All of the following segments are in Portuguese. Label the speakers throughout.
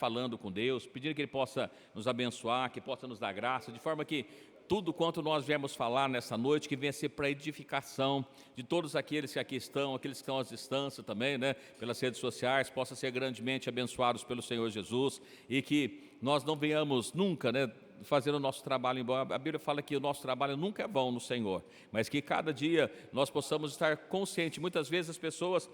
Speaker 1: falando com Deus, pedindo que Ele possa nos abençoar, que possa nos dar graça, de forma que tudo quanto nós viemos falar nessa noite, que venha ser para edificação de todos aqueles que aqui estão, aqueles que estão à distância também, né, pelas redes sociais, possa ser grandemente abençoados pelo Senhor Jesus, e que nós não venhamos nunca, né, fazer o nosso trabalho embora. A Bíblia fala que o nosso trabalho nunca é vão no Senhor, mas que cada dia nós possamos estar conscientes. Muitas vezes as pessoas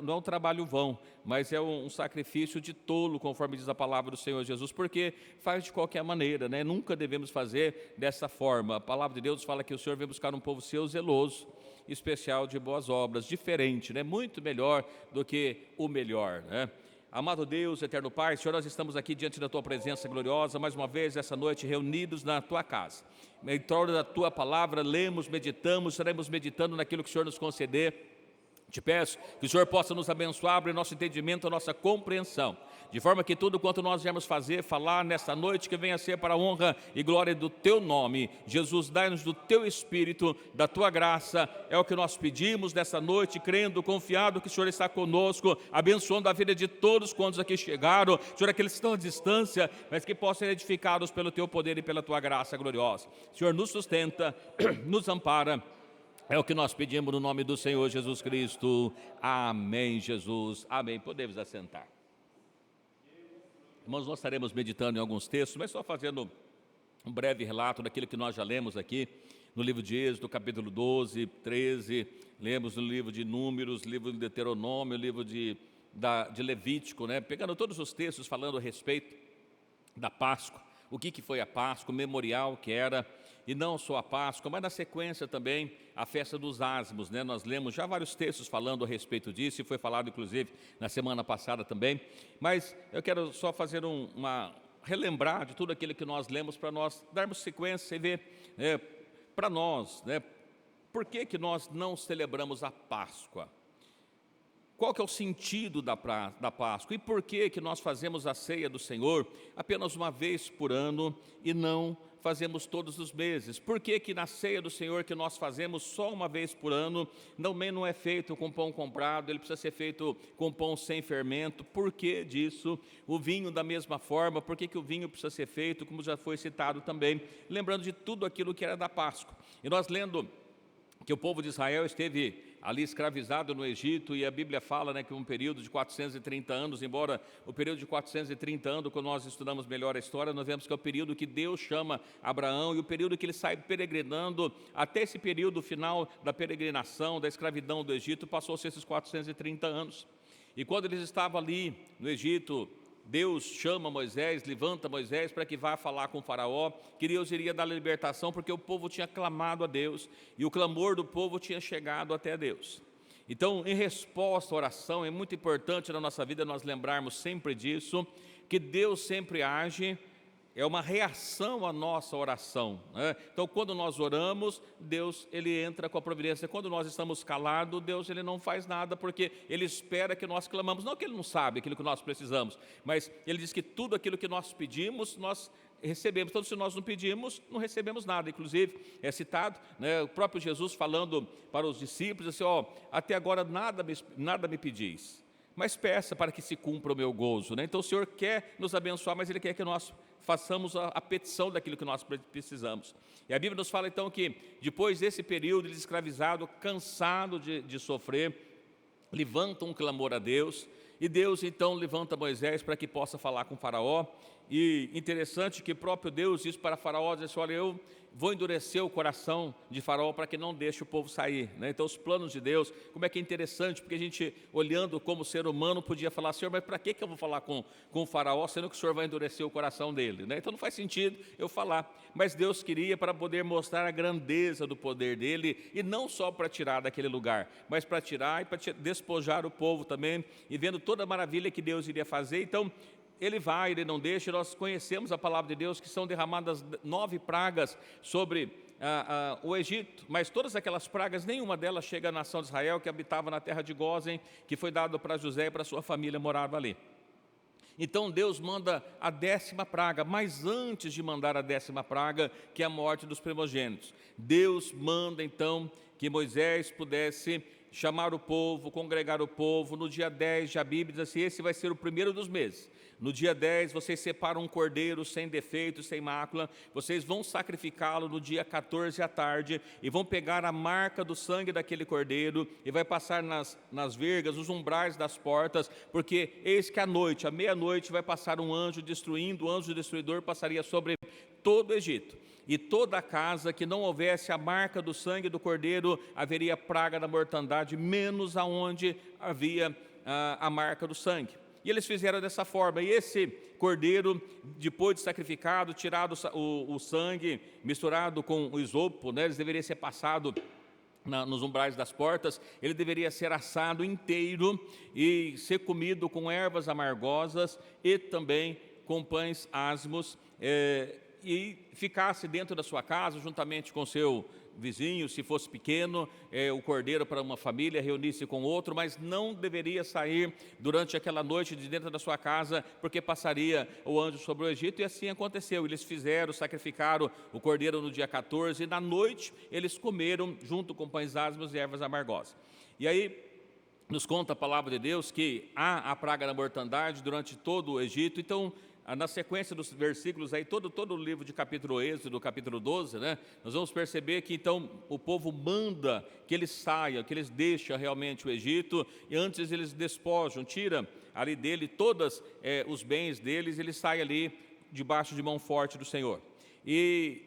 Speaker 1: não é um trabalho vão, mas é um sacrifício de tolo, conforme diz a palavra do Senhor Jesus, porque faz de qualquer maneira, né? Nunca devemos fazer dessa forma. A palavra de Deus fala que o Senhor vem buscar um povo seu zeloso, especial de boas obras, diferente, né? Muito melhor do que o melhor, né? Amado Deus, eterno Pai, Senhor, nós estamos aqui diante da Tua presença gloriosa, mais uma vez essa noite reunidos na Tua casa. Em torno da Tua palavra, lemos, meditamos, estaremos meditando naquilo que o Senhor nos conceder. Te peço que o Senhor possa nos abençoar, abrir nosso entendimento, a nossa compreensão, de forma que tudo quanto nós viemos falar nesta noite, que venha a ser para a honra e glória do Teu nome. Jesus, dai-nos do Teu Espírito, da Tua graça, é o que nós pedimos nesta noite, crendo, confiado que o Senhor está conosco, abençoando a vida de todos quantos aqui chegaram, Senhor, aqueles que estão à distância, mas que possam ser edificados pelo Teu poder e pela Tua graça gloriosa. Senhor, nos sustenta, nos ampara. É o que nós pedimos no nome do Senhor Jesus Cristo. Amém, Jesus. Amém. Podemos assentar. Irmãos, nós estaremos meditando em alguns textos, mas só fazendo um breve relato daquilo que nós já lemos aqui no livro de Êxodo, capítulo 12, 13, lemos no livro de Números, livro de Deuteronômio, livro de Levítico, né? Pegando todos os textos falando a respeito da Páscoa, o que foi a Páscoa, o memorial que era, e não só a Páscoa, mas na sequência também a festa dos ázimos, né? Nós lemos já vários textos falando a respeito disso, e foi falado inclusive na semana passada também, mas eu quero só fazer relembrar de tudo aquilo que nós lemos, para nós darmos sequência e ver para nós, né, por que nós não celebramos a Páscoa. Qual que é o sentido da Páscoa? E por que nós fazemos a ceia do Senhor apenas uma vez por ano e não fazemos todos os meses? Por que na ceia do Senhor que nós fazemos só uma vez por ano, também não é feito com pão comprado, ele precisa ser feito com pão sem fermento? Por que disso? O vinho da mesma forma, por que o vinho precisa ser feito, como já foi citado também, lembrando de tudo aquilo que era da Páscoa. E nós lendo que o povo de Israel esteve ali escravizado no Egito, e a Bíblia fala, né, que um período de 430 anos, embora o período de 430 anos, quando nós estudamos melhor a história, nós vemos que é o período que Deus chama Abraão, e o período que ele sai peregrinando, até esse período final da peregrinação, da escravidão do Egito, passou-se esses 430 anos. E quando eles estavam ali no Egito, Deus chama Moisés, levanta Moisés para que vá falar com o faraó, que Deus iria dar a libertação, porque o povo tinha clamado a Deus, e o clamor do povo tinha chegado até Deus. Então, em resposta à oração, é muito importante na nossa vida nós lembrarmos sempre disso, que Deus sempre age, é uma reação à nossa oração, né? Então, quando nós oramos, Deus ele entra com a providência. Quando nós estamos calados, Deus ele não faz nada, porque Ele espera que nós clamamos. Não que Ele não sabe aquilo que nós precisamos, mas Ele diz que tudo aquilo que nós pedimos, nós recebemos. Então, se nós não pedimos, não recebemos nada. Inclusive, é citado, né, o próprio Jesus falando para os discípulos, assim, até agora nada me pedis, mas peça para que se cumpra o meu gozo, né? Então o Senhor quer nos abençoar, mas Ele quer que nós façamos a petição daquilo que nós precisamos. E a Bíblia nos fala então que depois desse período, eles escravizados, cansados de sofrer, levantam um clamor a Deus, e Deus então levanta Moisés para que possa falar com o faraó. E interessante que o próprio Deus diz para faraó, diz assim, olha, eu vou endurecer o coração de faraó para que não deixe o povo sair, né? Então os planos de Deus, como é que é interessante, porque a gente olhando como ser humano podia falar, Senhor, mas para que eu vou falar com o faraó, sendo que o Senhor vai endurecer o coração dele, né? Então não faz sentido eu falar, mas Deus queria para poder mostrar a grandeza do poder dele, e não só para tirar daquele lugar, mas para tirar e para despojar o povo também, e vendo toda a maravilha que Deus iria fazer. Então Ele vai, Ele não deixa. Nós conhecemos a palavra de Deus, que são derramadas 9 pragas sobre o Egito, mas todas aquelas pragas, nenhuma delas chega à nação de Israel, que habitava na terra de Gósen, que foi dado para José e para sua família, morava ali. Então Deus manda a 10ª praga, mas antes de mandar a 10ª praga, que é a morte dos primogênitos, Deus manda então que Moisés pudesse chamar o povo, congregar o povo. No dia 10, já a Bíblia diz assim, esse vai ser o primeiro dos meses. No dia 10, vocês separam um cordeiro sem defeito, sem mácula. Vocês vão sacrificá-lo no dia 14 à tarde e vão pegar a marca do sangue daquele cordeiro e vai passar nas vergas, nos umbrais das portas, porque eis que à noite, à meia-noite, vai passar um anjo destruindo, o anjo destruidor passaria sobre todo o Egito. E toda a casa que não houvesse a marca do sangue do cordeiro, haveria praga da mortandade, menos aonde havia a marca do sangue. E eles fizeram dessa forma, e esse cordeiro, depois de sacrificado, tirado o sangue, misturado com o isopo, né, eles deveriam ser passado nos umbrais das portas, ele deveria ser assado inteiro e ser comido com ervas amargosas e também com pães asmos, e ficasse dentro da sua casa, juntamente com seu vizinho, se fosse pequeno, o cordeiro para uma família, reunir-se com outro, mas não deveria sair durante aquela noite de dentro da sua casa, porque passaria o anjo sobre o Egito, e assim aconteceu. Eles sacrificaram o cordeiro no dia 14, e na noite eles comeram junto com pães asmos e ervas amargosas. E aí nos conta a palavra de Deus que há a praga da mortandade durante todo o Egito. Então, na sequência dos versículos aí, todo o livro de capítulo Êxodo, capítulo 12, né, nós vamos perceber que então o povo manda que eles saiam, que eles deixem realmente o Egito, e antes eles despojam, tira ali dele todos os bens deles, eles saem ali debaixo de mão forte do Senhor. E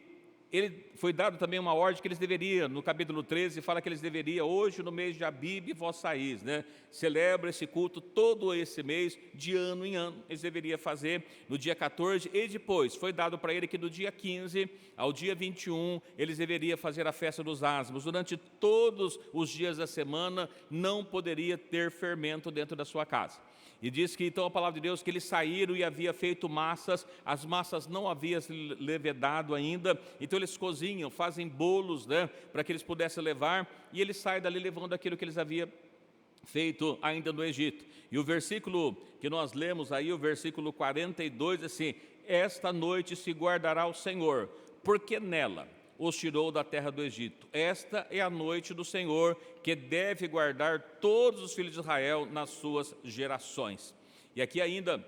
Speaker 1: ele foi dado também uma ordem que eles deveriam, no capítulo 13, fala que eles deveriam, hoje no mês de Abib, vós saís, né? Celebra esse culto todo esse mês, de ano em ano, eles deveriam fazer no dia 14, e depois foi dado para ele que do dia 15 ao dia 21, eles deveriam fazer a festa dos asmos. Durante todos os dias da semana, não poderia ter fermento dentro da sua casa. E diz que então a palavra de Deus que eles saíram e havia feito massas, as massas não haviam se levedado ainda, então eles cozinham, fazem bolos, né, para que eles pudessem levar, e eles saem dali levando aquilo que eles haviam feito ainda no Egito. E o versículo que nós lemos aí, o versículo 42, assim, esta noite se guardará o Senhor, porque nela os tirou da terra do Egito. Esta é a noite do Senhor, que deve guardar todos os filhos de Israel nas suas gerações. E aqui ainda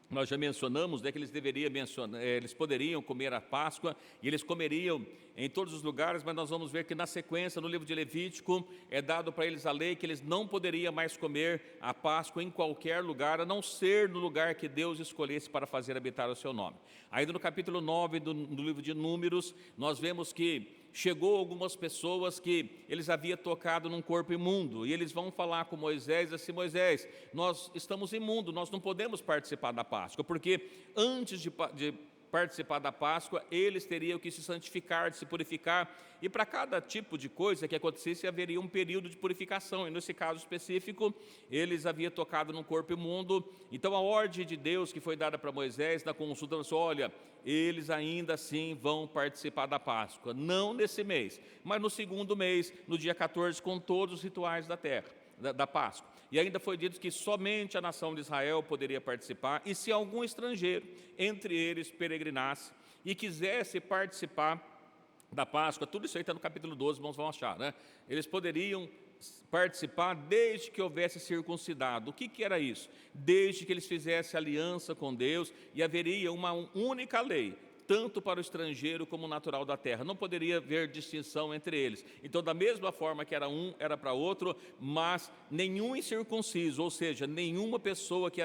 Speaker 1: nós já mencionamos, né, que eles poderiam comer a Páscoa, e eles comeriam em todos os lugares, mas nós vamos ver que na sequência, no livro de Levítico, é dado para eles a lei que eles não poderiam mais comer a Páscoa em qualquer lugar, a não ser no lugar que Deus escolhesse para fazer habitar o seu nome. Ainda no capítulo 9 do livro de Números, nós vemos que chegou algumas pessoas que eles haviam tocado num corpo imundo, e eles vão falar com Moisés assim: Moisés, nós estamos imundos, nós não podemos participar da Páscoa, porque antes de participar da Páscoa, eles teriam que se santificar, de se purificar, e para cada tipo de coisa que acontecesse, haveria um período de purificação, e nesse caso específico, eles haviam tocado num corpo imundo. Então a ordem de Deus que foi dada para Moisés, na consulta, olha, eles ainda assim vão participar da Páscoa, não nesse mês, mas no segundo mês, no dia 14, com todos os rituais da Páscoa. E ainda foi dito que somente a nação de Israel poderia participar, e se algum estrangeiro entre eles peregrinasse e quisesse participar da Páscoa, tudo isso aí está no capítulo 12, irmãos vão achar, né? Eles poderiam participar desde que houvesse circuncidado. O que era isso? Desde que eles fizessem aliança com Deus, e haveria uma única lei, tanto para o estrangeiro como o natural da terra. Não poderia haver distinção entre eles. Então, da mesma forma que era um, era para outro, mas nenhum incircunciso, ou seja, nenhuma pessoa que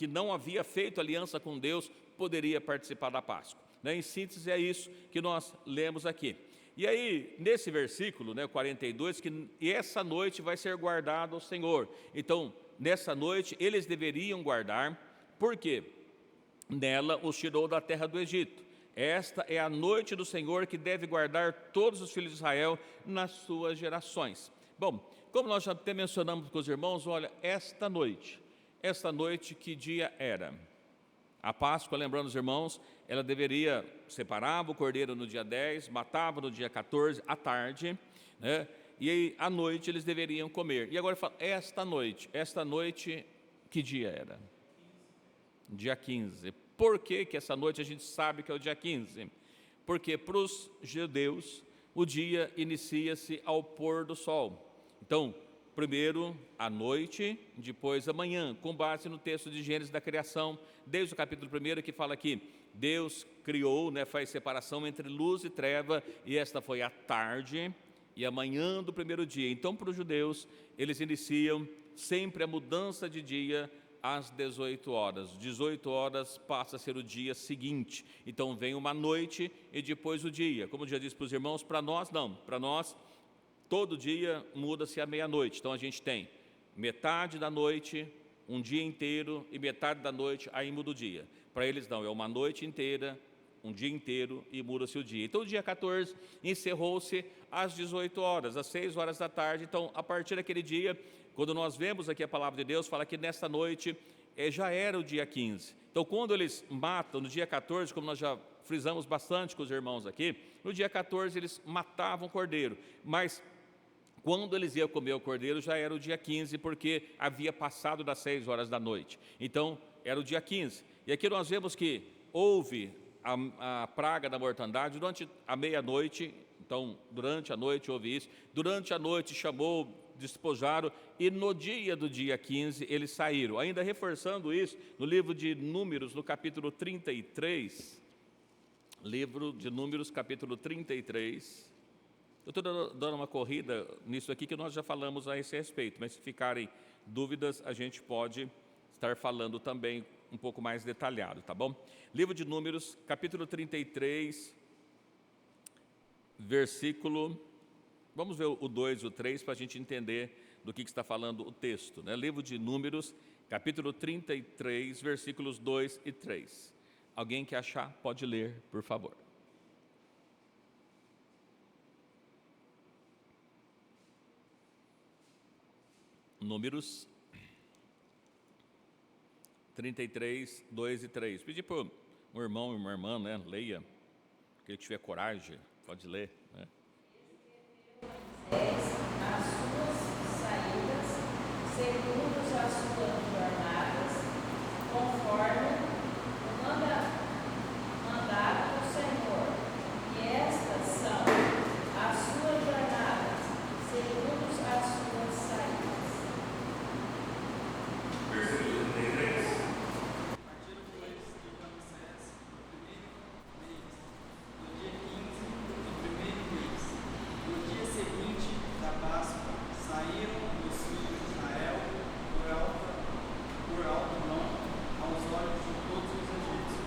Speaker 1: não havia feito aliança com Deus, poderia participar da Páscoa. Em síntese, é isso que nós lemos aqui. E aí, nesse versículo, 42, e essa noite vai ser guardado ao Senhor. Então, nessa noite, eles deveriam guardar, por quê? Nela os tirou da terra do Egito. Esta é a noite do Senhor, que deve guardar todos os filhos de Israel nas suas gerações. Bom, como nós já até mencionamos com os irmãos, olha, esta noite que dia era? A Páscoa, lembrando os irmãos, ela deveria, separava o cordeiro no dia 10, matava no dia 14, à tarde, né? E aí, à noite eles deveriam comer. E agora fala, esta noite, que dia era? Dia 15. Por que essa noite a gente sabe que é o dia 15? Porque para os judeus o dia inicia-se ao pôr do sol. Então, primeiro a noite, depois a manhã, com base no texto de Gênesis da criação, desde o capítulo 1 que fala que Deus criou, faz separação entre luz e treva, e esta foi a tarde e a manhã do primeiro dia. Então, para os judeus, eles iniciam sempre a mudança de dia às 18 horas. 18 horas passa a ser o dia seguinte. Então, vem uma noite e depois o dia. Como eu já disse para os irmãos, para nós não. Para nós, todo dia muda-se à meia-noite. Então, a gente tem metade da noite, um dia inteiro, e metade da noite, aí muda o dia. Para eles não, é uma noite inteira, um dia inteiro e muda-se o dia. Então, o dia 14 encerrou-se às 18 horas, às 6 horas da tarde. Então, a partir daquele dia, quando nós vemos aqui a palavra de Deus, fala que nesta noite já era o dia 15. Então, quando eles matam no dia 14, como nós já frisamos bastante com os irmãos aqui, no dia 14 eles matavam o cordeiro, mas quando eles iam comer o cordeiro já era o dia 15, porque havia passado das 6 horas da noite. Então, era o dia 15. E aqui nós vemos que houve a praga da mortandade durante a meia-noite. Então, durante a noite houve isso. Durante a noite chamou, despojaram, e no dia do dia 15 eles saíram. Ainda reforçando isso, no livro de Números, no capítulo 33, livro de Números, capítulo 33, eu estou dando uma corrida nisso aqui que nós já falamos a esse respeito, mas se ficarem dúvidas, a gente pode estar falando também um pouco mais detalhado, tá bom? Livro de Números, capítulo 33, versículo, vamos ver o 2 e o 3 para a gente entender do que está falando o texto, Livro de Números, capítulo 33, versículos 2 e 3. Alguém que achar, pode ler, por favor. Números 33, 2 e 3. Pedi para um irmão e uma irmã, leia, quem tiver coragem, pode ler,
Speaker 2: As suas saídas, segundo as suas jornadas, conforme o mandado do Senhor. E estas são as suas jornadas, segundo as suas saídas.
Speaker 1: Versículo 33.
Speaker 3: Partiram, pois, de Ramsés no primeiro mês, no dia 15 do primeiro mês. No dia seguinte da Páscoa, saíram os filhos de Israel por alta mão aos olhos de todos os egípcios.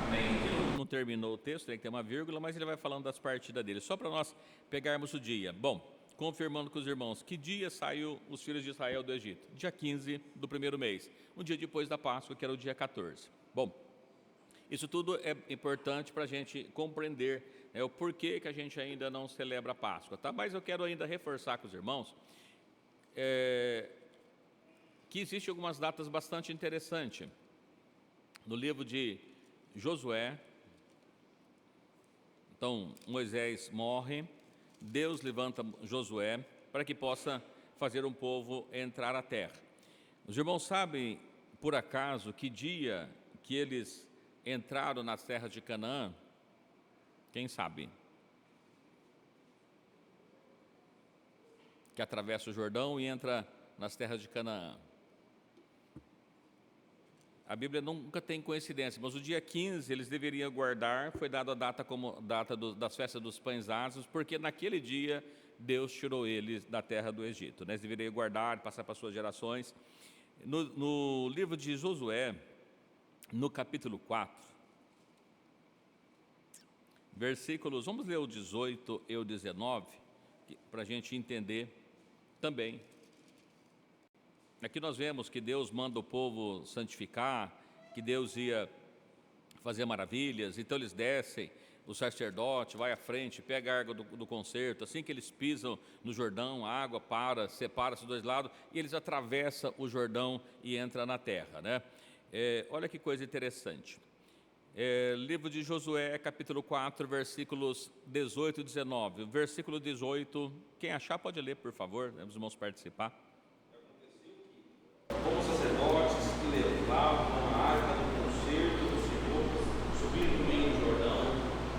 Speaker 1: Amém. Aqui não terminou o texto, tem que ter uma vírgula, mas ele vai falando das partidas dele, só para nós pegarmos o dia. Bom, confirmando com os irmãos, que dia saiu os filhos de Israel do Egito? Dia 15 do primeiro mês, um dia depois da Páscoa, que era o dia 14. Bom, isso tudo é importante para a gente compreender o porquê que a gente ainda não celebra a Páscoa, tá? Mas eu quero ainda reforçar com os irmãos que existem algumas datas bastante interessantes. No livro de Josué, então Moisés morre, Deus levanta Josué para que possa fazer um povo entrar à terra. Os irmãos sabem, por acaso, que dia que eles entraram nas terras de Canaã? Quem sabe? Que atravessa o Jordão e entra nas terras de Canaã. A Bíblia nunca tem coincidência, mas o dia 15 eles deveriam guardar, foi dada a data como data das festas dos pães asmos, porque naquele dia Deus tirou eles da terra do Egito. Eles deveriam guardar, passar para suas gerações. No livro de Josué, no capítulo 4, versículos, vamos ler o 18 e o 19, para a gente entender também. Aqui nós vemos que Deus manda o povo santificar, que Deus ia fazer maravilhas, então eles descem, o sacerdote vai à frente, pega a água do concerto, assim que eles pisam no Jordão, a água separa-se dos dois lados, e eles atravessam o Jordão e entram na terra, olha que coisa interessante. Livro de Josué, capítulo 4, versículos 18 e 19. Versículo 18, quem achar pode ler, por favor, os irmãos participar.
Speaker 4: Como sacerdotes que levavam a arca do concerto do Senhor, subiram no meio do Jordão,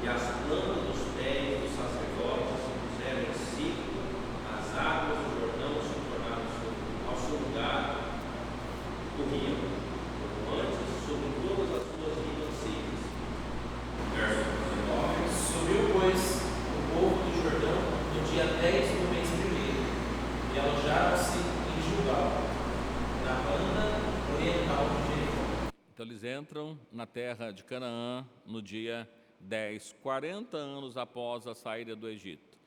Speaker 4: e as plantas dos pés dos sacerdotes se puseram em ciclo, as águas do Jordão
Speaker 1: Então eles entram na terra de Canaã no dia 10, 40 anos após a saída do Egito.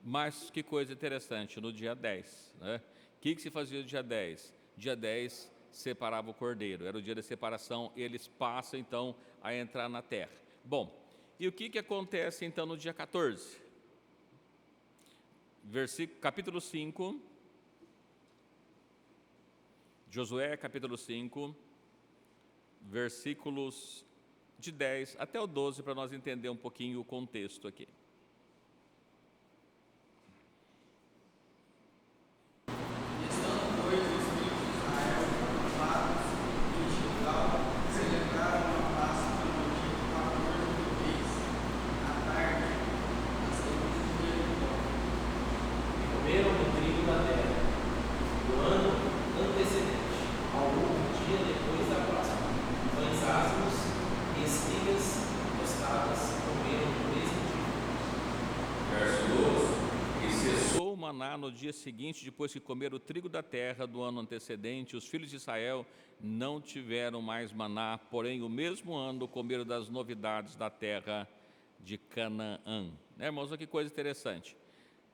Speaker 1: Mas que coisa interessante, no dia 10, né? O que se fazia no dia 10? Dia 10 separava o cordeiro, era o dia da separação, e eles passam então a entrar na terra. Bom, e o que acontece então no dia 14? Capítulo 5, Josué capítulo 5, versículos de 10 até o 12, para nós entender um pouquinho o contexto aqui.
Speaker 3: Estando, pois, os filhos de Israel acampados em Gilgal, celebraram a Páscoa no dia 14 do mês, à tarde, às 11 de Jericó.
Speaker 4: E comeram do trigo da terra, do ano antecedente, ao último dia depois da Páscoa. Pães asmos e espigas tostadas comeram no mesmo dia. Verso 12.
Speaker 1: E cessou o maná no dia seguinte, depois que comeram o trigo da terra do ano antecedente. Os filhos de Israel não tiveram mais maná, porém o mesmo ano comeram das novidades da terra de Canaã. Irmãos, olha que coisa interessante.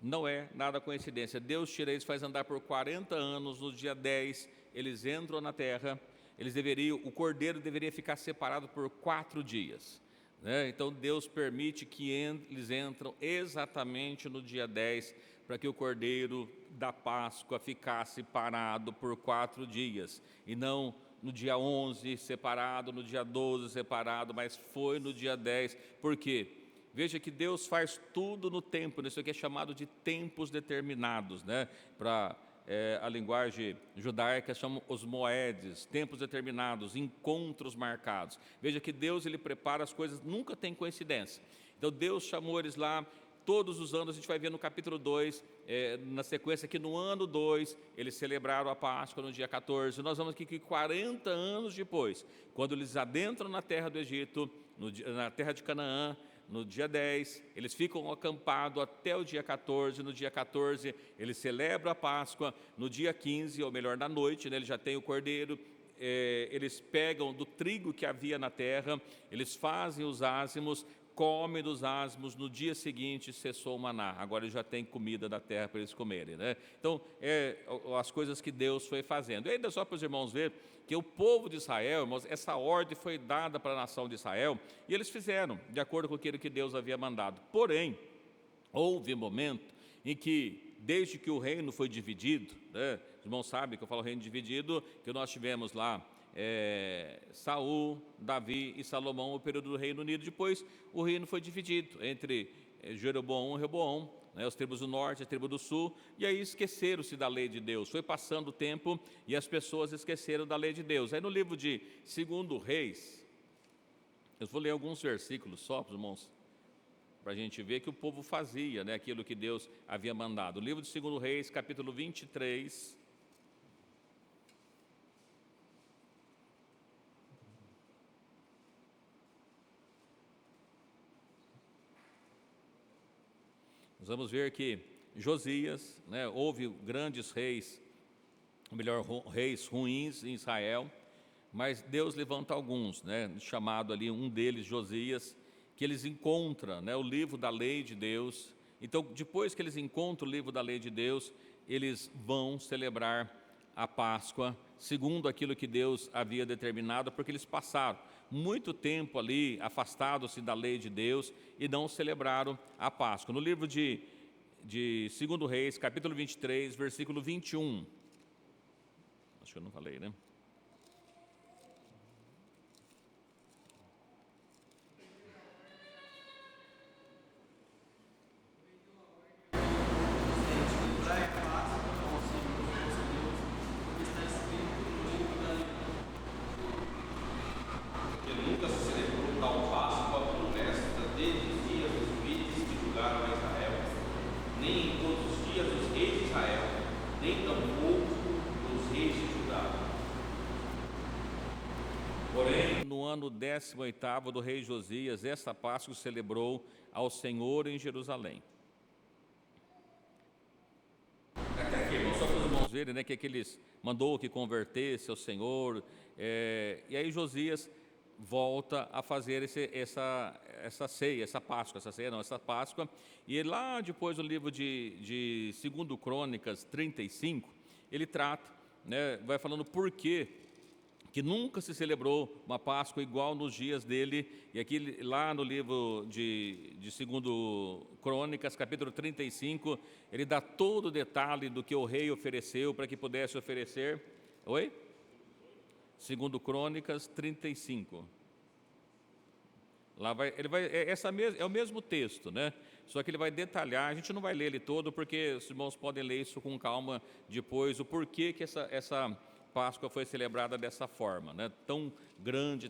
Speaker 1: Não é nada coincidência. Deus tira eles, faz andar por 40 anos, no dia 10 eles entram na terra, o cordeiro deveria ficar separado por 4 dias. Então Deus permite que eles entram exatamente no dia 10, para que o cordeiro da Páscoa ficasse parado por 4 dias, e não no dia 11 separado, no dia 12 separado, mas foi no dia 10, por quê? Veja que Deus faz tudo no tempo, isso aqui é chamado de tempos determinados, para a linguagem judaica chamam os moedes, tempos determinados, encontros marcados. Veja que Deus ele prepara as coisas, nunca tem coincidência. Então Deus chamou eles lá todos os anos, a gente vai ver no capítulo 2, na sequência que no ano 2, eles celebraram a Páscoa no dia 14, nós vamos aqui que 40 anos depois, quando eles adentram na terra do Egito, na terra de Canaã, no dia 10, eles ficam acampados até o dia 14, no dia 14 eles celebram a Páscoa, no dia 15, ou melhor, na noite, eles já têm o cordeiro, eles pegam do trigo que havia na terra, eles fazem os ázimos, comem dos asmos, no dia seguinte cessou o maná, agora eles já têm comida da terra para eles comerem, Então, as coisas que Deus foi fazendo. E ainda só para os irmãos verem que o povo de Israel, irmãos, essa ordem foi dada para a nação de Israel, e eles fizeram, de acordo com aquilo que Deus havia mandado. Porém, houve um momento em que, desde que o reino foi dividido, os irmãos sabem que eu falo reino dividido, que nós tivemos lá, Saul, Davi e Salomão, o período do Reino Unido. Depois o reino foi dividido entre Jeroboão e Reboão, as tribos do norte, a tribo do sul, e aí esqueceram-se da lei de Deus. Foi passando o tempo e as pessoas esqueceram da lei de Deus. Aí no livro de 2 Reis, eu vou ler alguns versículos só para os irmãos, para a gente ver que o povo fazia aquilo que Deus havia mandado. O livro de 2 Reis, capítulo 23, nós vamos ver que Josias, houve grandes reis, ou melhor, reis ruins em Israel, mas Deus levanta alguns, chamado ali um deles, Josias, que eles encontram o livro da lei de Deus. Então, depois que eles encontram o livro da lei de Deus, eles vão celebrar a Páscoa, segundo aquilo que Deus havia determinado, porque eles passaram muito tempo ali afastados-se da lei de Deus e não celebraram a Páscoa. No livro de 2 Reis, capítulo 23, versículo 21. Acho que eu não falei, Porém, no ano 18º do rei Josias, esta Páscoa celebrou ao Senhor em Jerusalém. Até aqui, irmãos, só para os irmãos verem, né, que aqueles mandou que convertesse ao Senhor, e aí Josias volta a fazer essa ceia, essa Páscoa, e lá depois do livro de 2 Crônicas 35, ele trata, né, vai falando por quê que nunca se celebrou uma Páscoa igual nos dias dele, e aqui lá no livro de 2 Crônicas, capítulo 35, ele dá todo o detalhe do que o rei ofereceu para que pudesse oferecer. Oi? 2 Crônicas 35. Lá vai, é o mesmo texto, né? Só que ele vai detalhar, a gente não vai ler ele todo, porque os irmãos podem ler isso com calma depois, o porquê que essa Páscoa foi celebrada dessa forma, né? Tão grande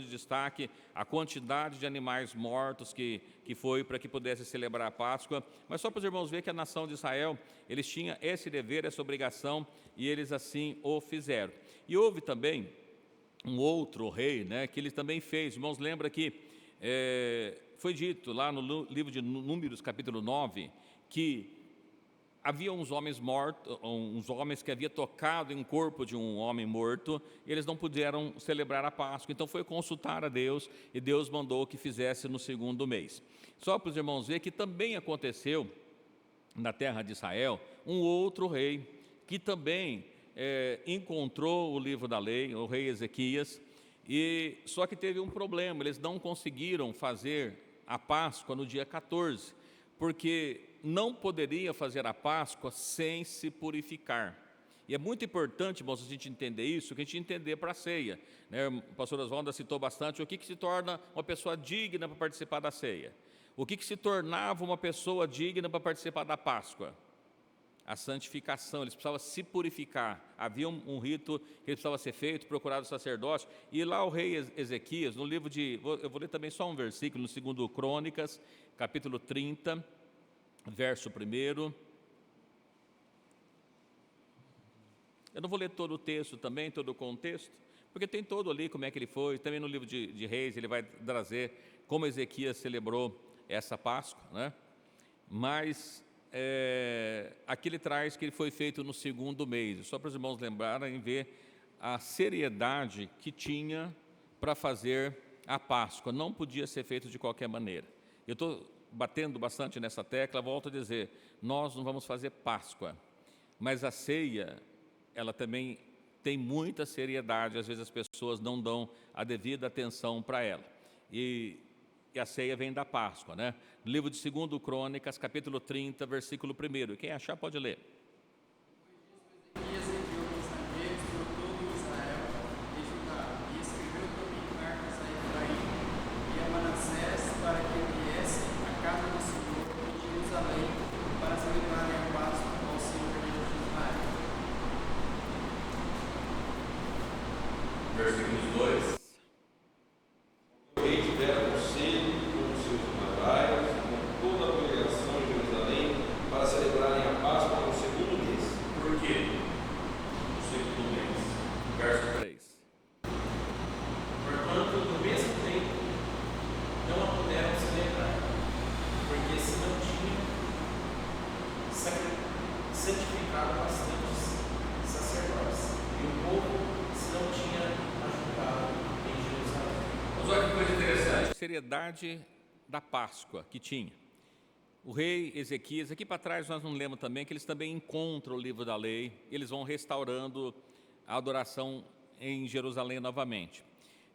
Speaker 1: destaque, a quantidade de animais mortos que foi para que pudesse celebrar a Páscoa. Mas só para os irmãos verem que a nação de Israel, eles tinham esse dever, essa obrigação, e eles assim o fizeram. E houve também um outro rei, né, que ele também fez. Irmãos, lembra que foi dito lá no livro de Números, capítulo 9, que havia uns homens mortos, uns homens que haviam tocado em um corpo de um homem morto, e eles não puderam celebrar a Páscoa. Então foi consultar a Deus, e Deus mandou que fizesse no 2º mês. Só para os irmãos verem que também aconteceu na terra de Israel um outro rei, que também encontrou o livro da lei, o rei Ezequias, e só que teve um problema, eles não conseguiram fazer a Páscoa no dia 14, porque não poderia fazer a Páscoa sem se purificar. E é muito importante, irmãos, a gente entender isso, que a gente entender para a ceia, né? O pastor Oswaldo citou bastante o que se torna uma pessoa digna para participar da ceia. O que se tornava uma pessoa digna para participar da Páscoa? A santificação, eles precisavam se purificar. Havia um rito que precisava ser feito, procurado o sacerdócio. E lá o rei Ezequias, no livro eu vou ler também só um versículo, no 2 Crônicas, capítulo 30, verso 1. Eu não vou ler todo o texto também, todo o contexto, porque tem todo ali como é que ele foi. Também no livro de Reis ele vai trazer como Ezequias celebrou essa Páscoa, né? Mas aqui ele traz que ele foi feito no 2º mês, só para os irmãos lembrarem e ver a seriedade que tinha para fazer a Páscoa. Não podia ser feito de qualquer maneira. Eu estou batendo bastante nessa tecla, volto a dizer, nós não vamos fazer Páscoa, mas a ceia, ela também tem muita seriedade, às vezes as pessoas não dão a devida atenção para ela. E a ceia vem da Páscoa, né? No livro de 2 Crônicas, capítulo 30, versículo 1. Quem achar pode ler.
Speaker 3: Ezequias enviou mensageiros por todo Israel e Judá, e escreveu também cartas a Efraim e a Manassés para que viessem à casa do Senhor em Jerusalém para celebrarem a Páscoa ao Senhor Deus de Israel.
Speaker 4: Versículo 2. O rei tivera conselho com os seus generais, com toda a congregação em Jerusalém, para celebrarem a Páscoa no 2º mês. Por quê? No 2º mês.
Speaker 1: Verso 3.
Speaker 4: Portanto, no mesmo tempo, não a puderam celebrar, porque se não tinha santificado bastantes sacerdotes, e o povo se não tinha ajudado em Jerusalém.
Speaker 1: Mas olha que coisa interessante. A seriedade da Páscoa que tinha. O rei Ezequias, aqui para trás nós não lemos também que eles também encontram o livro da lei, eles vão restaurando a adoração em Jerusalém novamente.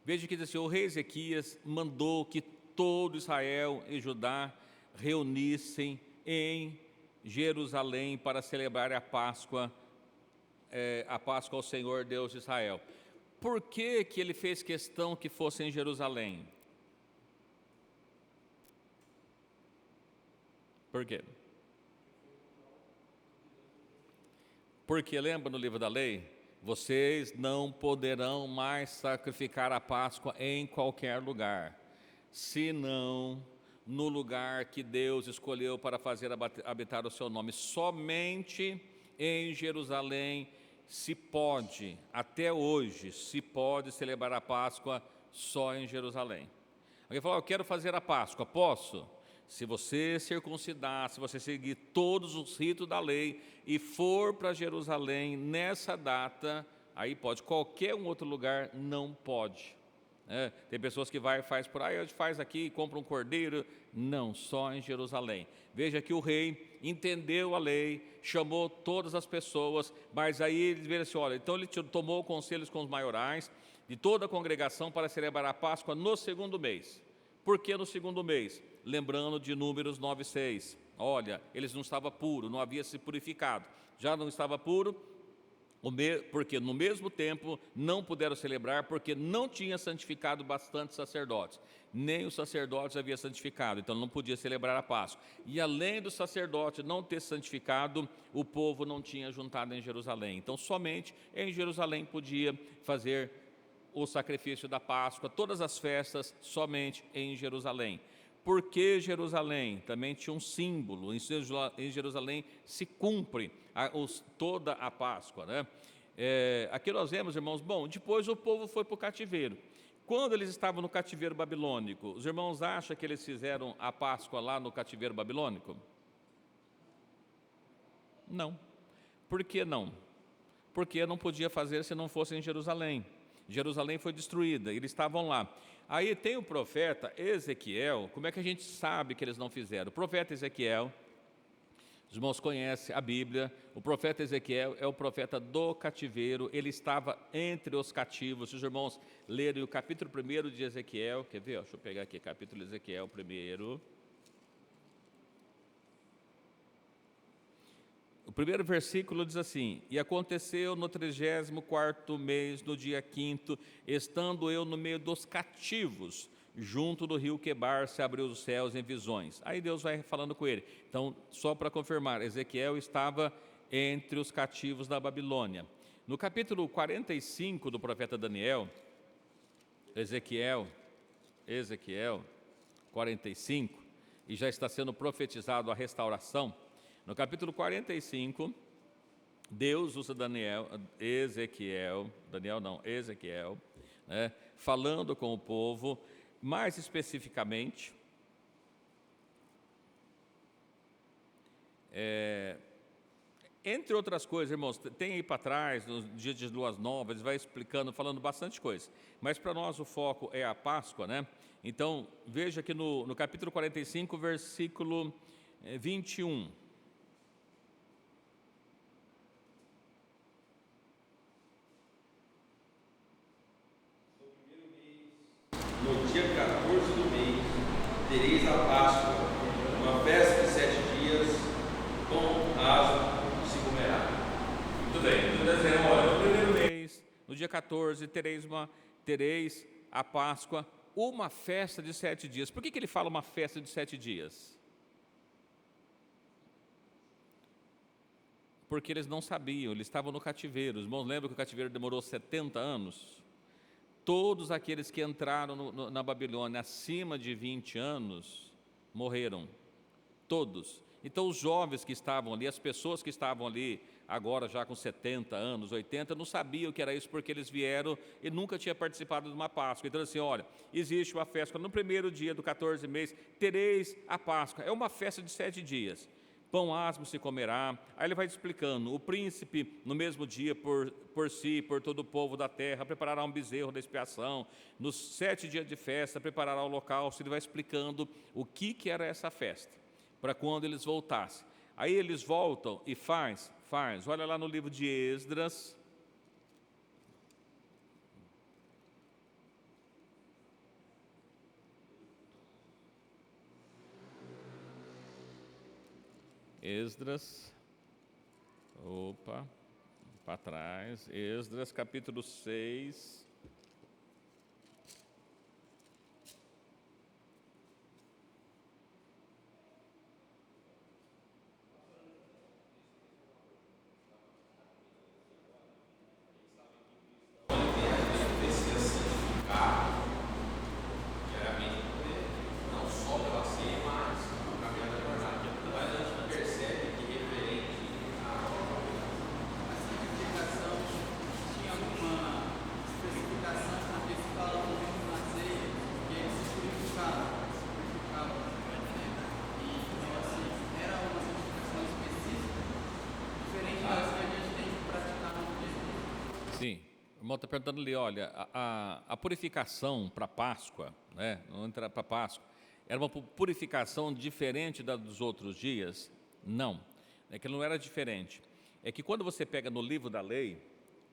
Speaker 1: Veja que diz assim, o rei Ezequias mandou que todo Israel e Judá reunissem em Jerusalém para celebrar a Páscoa ao Senhor Deus de Israel. Por que ele fez questão que fosse em Jerusalém? Por quê? Porque lembra no livro da lei? Vocês não poderão mais sacrificar a Páscoa em qualquer lugar, senão no lugar que Deus escolheu para fazer habitar o seu nome. Somente em Jerusalém se pode, até hoje, se pode celebrar a Páscoa só em Jerusalém. Alguém falou, eu quero fazer a Páscoa, posso? se você circuncidar, se você seguir todos os ritos da lei e for para Jerusalém nessa data, aí pode. Qualquer um outro lugar não pode. Tem pessoas que vai e faz por aí, faz aqui, compra um cordeiro. Não, só em Jerusalém. Veja que o rei entendeu a lei, chamou todas as pessoas, mas aí ele vê assim, olha, então ele tomou conselhos com os maiorais de toda a congregação para celebrar a Páscoa no segundo mês. Por que no segundo mês? Lembrando de Números 9:6. Olha, eles não estavam puros, não havia se purificado. Já não estava puro, porque no mesmo tempo não puderam celebrar, porque não tinha santificado bastante sacerdotes. Nem os sacerdotes havia santificado, então não podia celebrar a Páscoa. E além do sacerdote não ter santificado, o povo não tinha juntado em Jerusalém. Então somente em Jerusalém podia fazer o sacrifício da Páscoa, todas as festas somente em Jerusalém. Por que Jerusalém? Também tinha um símbolo. Em Jerusalém se cumpre toda a Páscoa, né? Aqui nós vemos, irmãos, bom, depois o povo foi para o cativeiro. Quando eles estavam no cativeiro babilônico, os irmãos acham que eles fizeram a Páscoa lá no cativeiro babilônico? Não. Por que não? Porque não podia fazer se não fosse em Jerusalém. Jerusalém foi destruída, eles estavam lá. Aí tem o profeta Ezequiel. Como é que a gente sabe que eles não fizeram? O profeta Ezequiel, os irmãos conhecem a Bíblia, o profeta Ezequiel é o profeta do cativeiro, ele estava entre os cativos. Se os irmãos lerem o capítulo 1 de Ezequiel, quer ver? Deixa eu pegar aqui, capítulo de Ezequiel 1. O primeiro versículo diz assim: e aconteceu no 34º mês, no dia 5º, estando eu no meio dos cativos, junto do rio Quebar, se abriu os céus em visões. Aí Deus vai falando com ele. Então, só para confirmar, Ezequiel estava entre os cativos da Babilônia. No capítulo 45 do profeta Daniel, Ezequiel 45, e já está sendo profetizado a restauração. No capítulo 45, Deus usa Ezequiel, né, falando com o povo, mais especificamente, entre outras coisas, irmãos, tem aí para trás, nos dias de luas novas, ele vai explicando, falando bastante coisa, mas para nós o foco é a Páscoa, né? Então, veja que no capítulo 45, versículo 21,
Speaker 4: no dia 14 do mês, tereis a Páscoa, uma festa de 7 dias, com asmo se comerá.
Speaker 1: Muito bem, então dizendo, olha, no primeiro mês, no dia 14, tereis a Páscoa, uma festa de 7 dias. Por que ele fala uma festa de 7 dias? Porque eles não sabiam, eles estavam no cativeiro. Os irmãos lembram que o cativeiro demorou 70 anos? Todos aqueles que entraram na Babilônia acima de 20 anos morreram, todos. Então os jovens que estavam ali, as pessoas que estavam ali agora já com 70 anos, 80, não sabiam o que era isso, porque eles vieram e nunca tinham participado de uma Páscoa. Então assim, olha, existe uma festa, no primeiro dia do 14 mês, tereis a Páscoa, é uma festa de 7 dias. Pão asmo se comerá. Aí ele vai explicando, o príncipe no mesmo dia por si, por todo o povo da terra, preparará um bezerro da expiação, nos 7 dias de festa preparará o holocausto. Ele vai explicando o que era essa festa, para quando eles voltassem. Aí eles voltam e faz, olha lá no livro de Esdras, para trás, Esdras capítulo 6,
Speaker 3: Tinha alguma
Speaker 1: está perguntando ali, olha, a purificação para a Páscoa, né, não entrar para a Páscoa, era uma purificação diferente da dos outros dias? Não, é que não era diferente. É que quando você pega no livro da lei,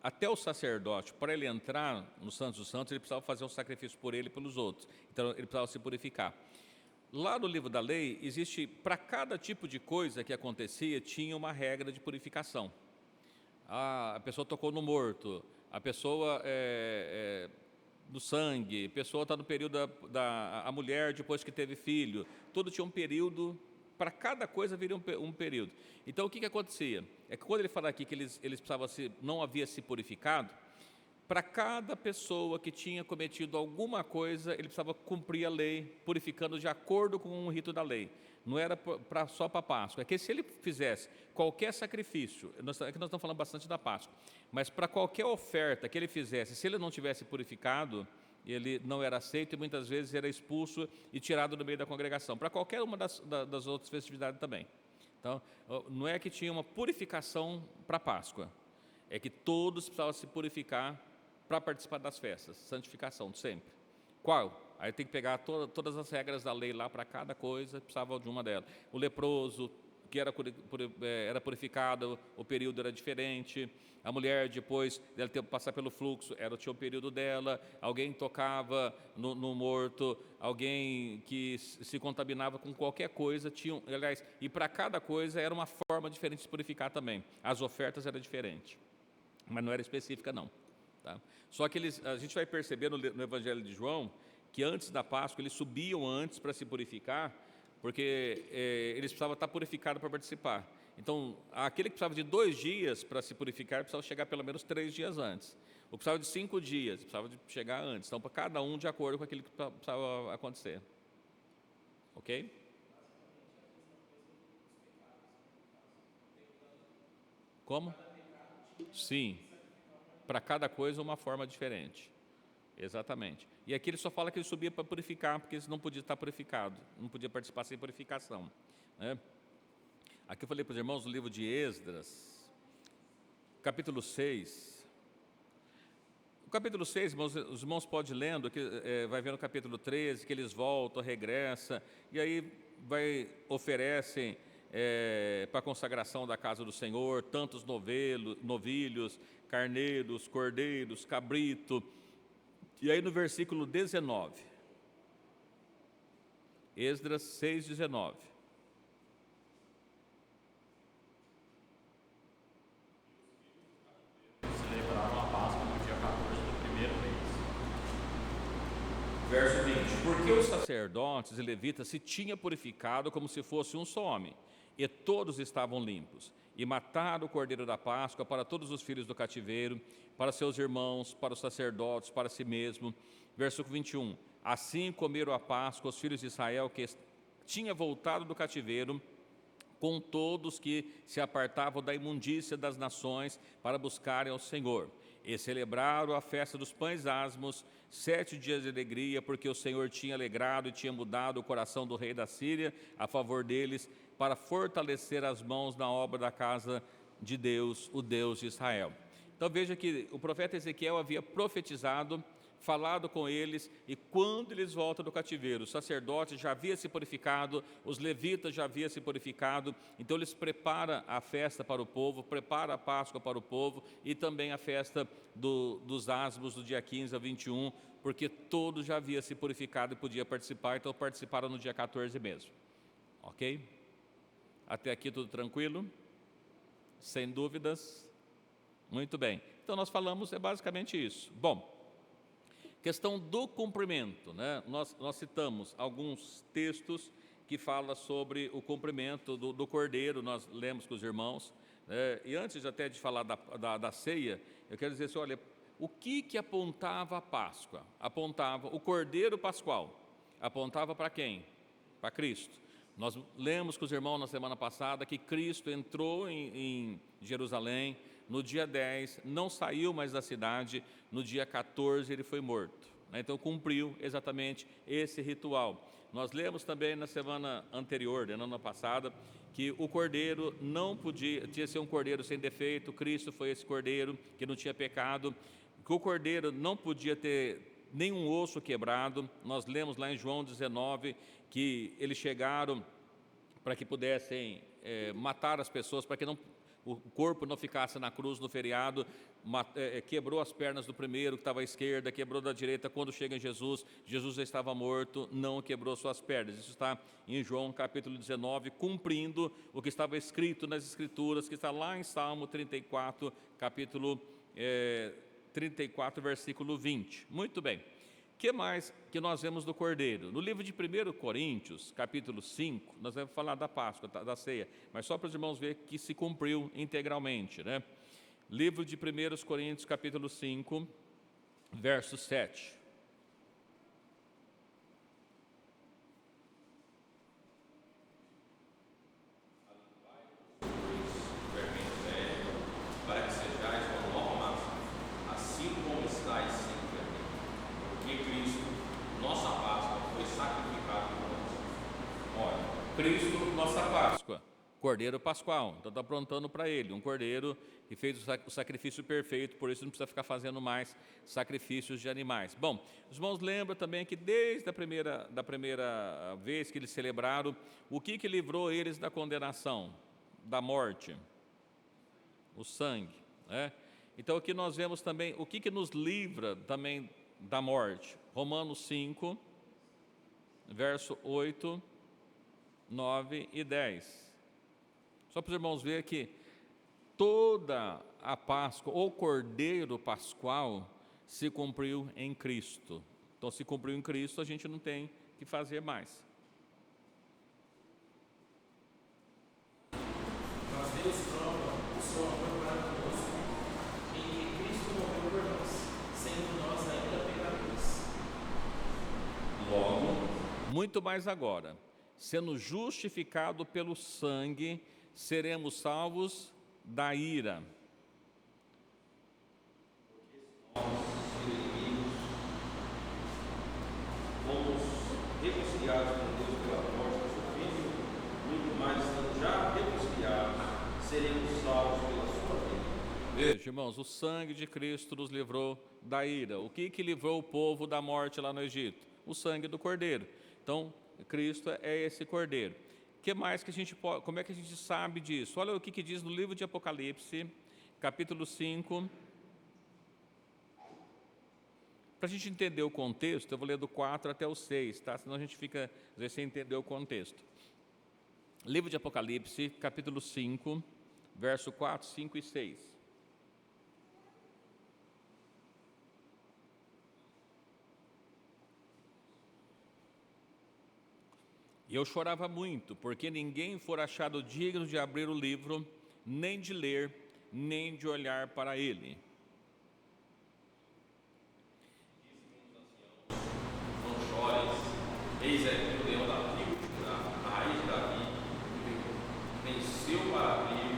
Speaker 1: até o sacerdote, para ele entrar no Santos dos Santos, ele precisava fazer um sacrifício por ele e pelos outros. Então, ele precisava se purificar. Lá no livro da lei, existe, para cada tipo de coisa que acontecia, tinha uma regra de purificação. A pessoa tocou no morto, a pessoa do sangue, a pessoa está no período a mulher depois que teve filho, tudo tinha um período, para cada coisa viria um período. Então o que acontecia? É que quando ele fala aqui que eles precisavam não havia se purificado, para cada pessoa que tinha cometido alguma coisa, ele precisava cumprir a lei, purificando de acordo com o rito da lei. Não era só para a Páscoa. É que se ele fizesse qualquer sacrifício, é que nós estamos falando bastante da Páscoa, mas para qualquer oferta que ele fizesse, se ele não tivesse purificado, ele não era aceito e muitas vezes era expulso e tirado do meio da congregação, para qualquer uma das outras festividades também. Então, não é que tinha uma purificação para a Páscoa, é que todos precisavam se purificar para participar das festas, santificação, sempre. Qual? Aí tem que pegar todas as regras da lei lá para cada coisa, precisava de uma delas. O leproso, que era purificado, o período era diferente. A mulher, depois dela ter que passar pelo fluxo, tinha o período dela. Alguém tocava no morto, alguém que se contaminava com qualquer coisa, aliás, e para cada coisa era uma forma diferente de se purificar também. As ofertas eram diferentes, mas não era específica não. Tá? Só que a gente vai perceber no Evangelho de João que antes da Páscoa eles subiam antes para se purificar, porque eles precisavam estar purificados para participar. Então, aquele que precisava de 2 dias para se purificar, precisava chegar pelo menos 3 dias antes. O que precisava de 5 dias, precisava de chegar antes. Então, para cada um de acordo com aquilo que precisava acontecer. Ok? Como? Sim. Para cada coisa uma forma diferente. Exatamente. E aqui ele só fala que ele subia para purificar, porque eles não podiam estar purificado, não podia participar sem purificação. Né? Aqui eu falei para os irmãos no livro de Esdras, capítulo 6. O capítulo 6, os irmãos podem ir lendo, vai ver no capítulo 13, que eles voltam, regressam, e aí oferecem para a consagração da casa do Senhor, tantos novilhos, carneiros, cordeiros, cabrito. E aí no versículo 19, Esdras 6:19.
Speaker 5: Celebraram a Páscoa no dia 14 do primeiro mês.
Speaker 1: Verso 20. Porque os sacerdotes e levitas se tinham purificado como se fosse um só homem, e todos estavam limpos, e mataram o cordeiro da Páscoa para todos os filhos do cativeiro, para seus irmãos, para os sacerdotes, para si mesmo. Versículo 21. Assim comeram a Páscoa os filhos de Israel que tinha voltado do cativeiro, com todos que se apartavam da imundícia das nações para buscarem ao Senhor. E celebraram a festa dos pães asmos, 7 dias de alegria, porque o Senhor tinha alegrado e tinha mudado o coração do rei da Síria a favor deles, para fortalecer as mãos na obra da casa de Deus, o Deus de Israel. Então veja que o profeta Ezequiel havia profetizado, falado com eles, e quando eles voltam do cativeiro, o sacerdote já havia se purificado, os levitas já haviam se purificado, então eles preparam a festa para o povo, preparam a Páscoa para o povo, e também a festa dos asmos do dia 15 a 21, porque todos já haviam se purificado e podiam participar, então participaram no dia 14 mesmo. Ok? Até aqui tudo tranquilo? Sem dúvidas? Muito bem. Então nós falamos, basicamente isso. Bom, questão do cumprimento, né? Nós citamos alguns textos que falam sobre o cumprimento do cordeiro, nós lemos com os irmãos, e antes até de falar da ceia, eu quero dizer assim, olha, o que apontava a Páscoa? Apontava o cordeiro pascual, apontava para quem? Para Cristo. Nós lemos com os irmãos na semana passada que Cristo entrou em Jerusalém no dia 10, não saiu mais da cidade, no dia 14 ele foi morto. Então cumpriu exatamente esse ritual. Nós lemos também na semana anterior, na semana passada, que o cordeiro não podia, tinha que ser um cordeiro sem defeito, Cristo foi esse cordeiro que não tinha pecado. que o cordeiro não podia ter nenhum osso quebrado. Nós lemos lá em João 19 que eles chegaram para que pudessem matar as pessoas, para que o corpo não ficasse na cruz no feriado. Quebrou as pernas do primeiro que estava à esquerda, quebrou da direita. Quando chega em Jesus, Jesus já estava morto, não quebrou suas pernas. Isso está em João capítulo 19, cumprindo o que estava escrito nas Escrituras, que está lá em Salmo 34, capítulo 34, versículo 20. Muito bem. O que mais que nós vemos do Cordeiro? No livro de 1 Coríntios, capítulo 5, nós vamos falar da Páscoa, da ceia, mas só para os irmãos verem que se cumpriu integralmente, né? Livro de 1 Coríntios, capítulo 5, verso 7.
Speaker 6: Para que sejais uma nova massa, assim como estáis sem vergonha. Porque Cristo, nossa Páscoa, foi sacrificado por nós.
Speaker 1: Olha, Cristo, nossa Páscoa, Cordeiro Pascual. Então está aprontando para ele, um cordeiro que fez o sacrifício perfeito, por isso não precisa ficar fazendo mais sacrifícios de animais. Bom, os irmãos lembram também que desde da primeira vez que eles celebraram, o que livrou eles da condenação, da morte? O sangue, né? Então aqui nós vemos também o que nos livra também da morte. Romanos 5, verso 8, 9 e 10. Só para os irmãos verem que toda a Páscoa, ou Cordeiro Pascual, se cumpriu em Cristo. Então, se cumpriu em Cristo, a gente não tem que fazer mais.
Speaker 4: Mas Deus prova o seu amor para conosco em que Cristo morreu por nós, sendo nós ainda pecadores.
Speaker 1: Logo, muito mais agora, sendo justificado pelo sangue, seremos salvos da ira.
Speaker 6: Fomos reconciliados com Deus pela morte do seu Filho, muito mais estando já reconciliados, seremos salvos pela sua vida.
Speaker 1: Veja, irmãos, o sangue de Cristo nos livrou da ira. O que livrou o povo da morte lá no Egito? O sangue do Cordeiro. Então, Cristo é esse Cordeiro. Que mais que a gente pode, como é que a gente sabe disso? Olha o que diz no livro de Apocalipse, capítulo 5. Para a gente entender o contexto, eu vou ler do 4 até o 6, tá? Senão a gente fica, às vezes, sem entender o contexto. Livro de Apocalipse, capítulo 5, verso 4, 5 e 6. E eu chorava muito, porque ninguém for achado digno de abrir o livro, nem de ler, nem de olhar para ele.
Speaker 6: Não chores, eis aqui o leão da tribo de Judá, a raiz de Davi, que venceu para abrir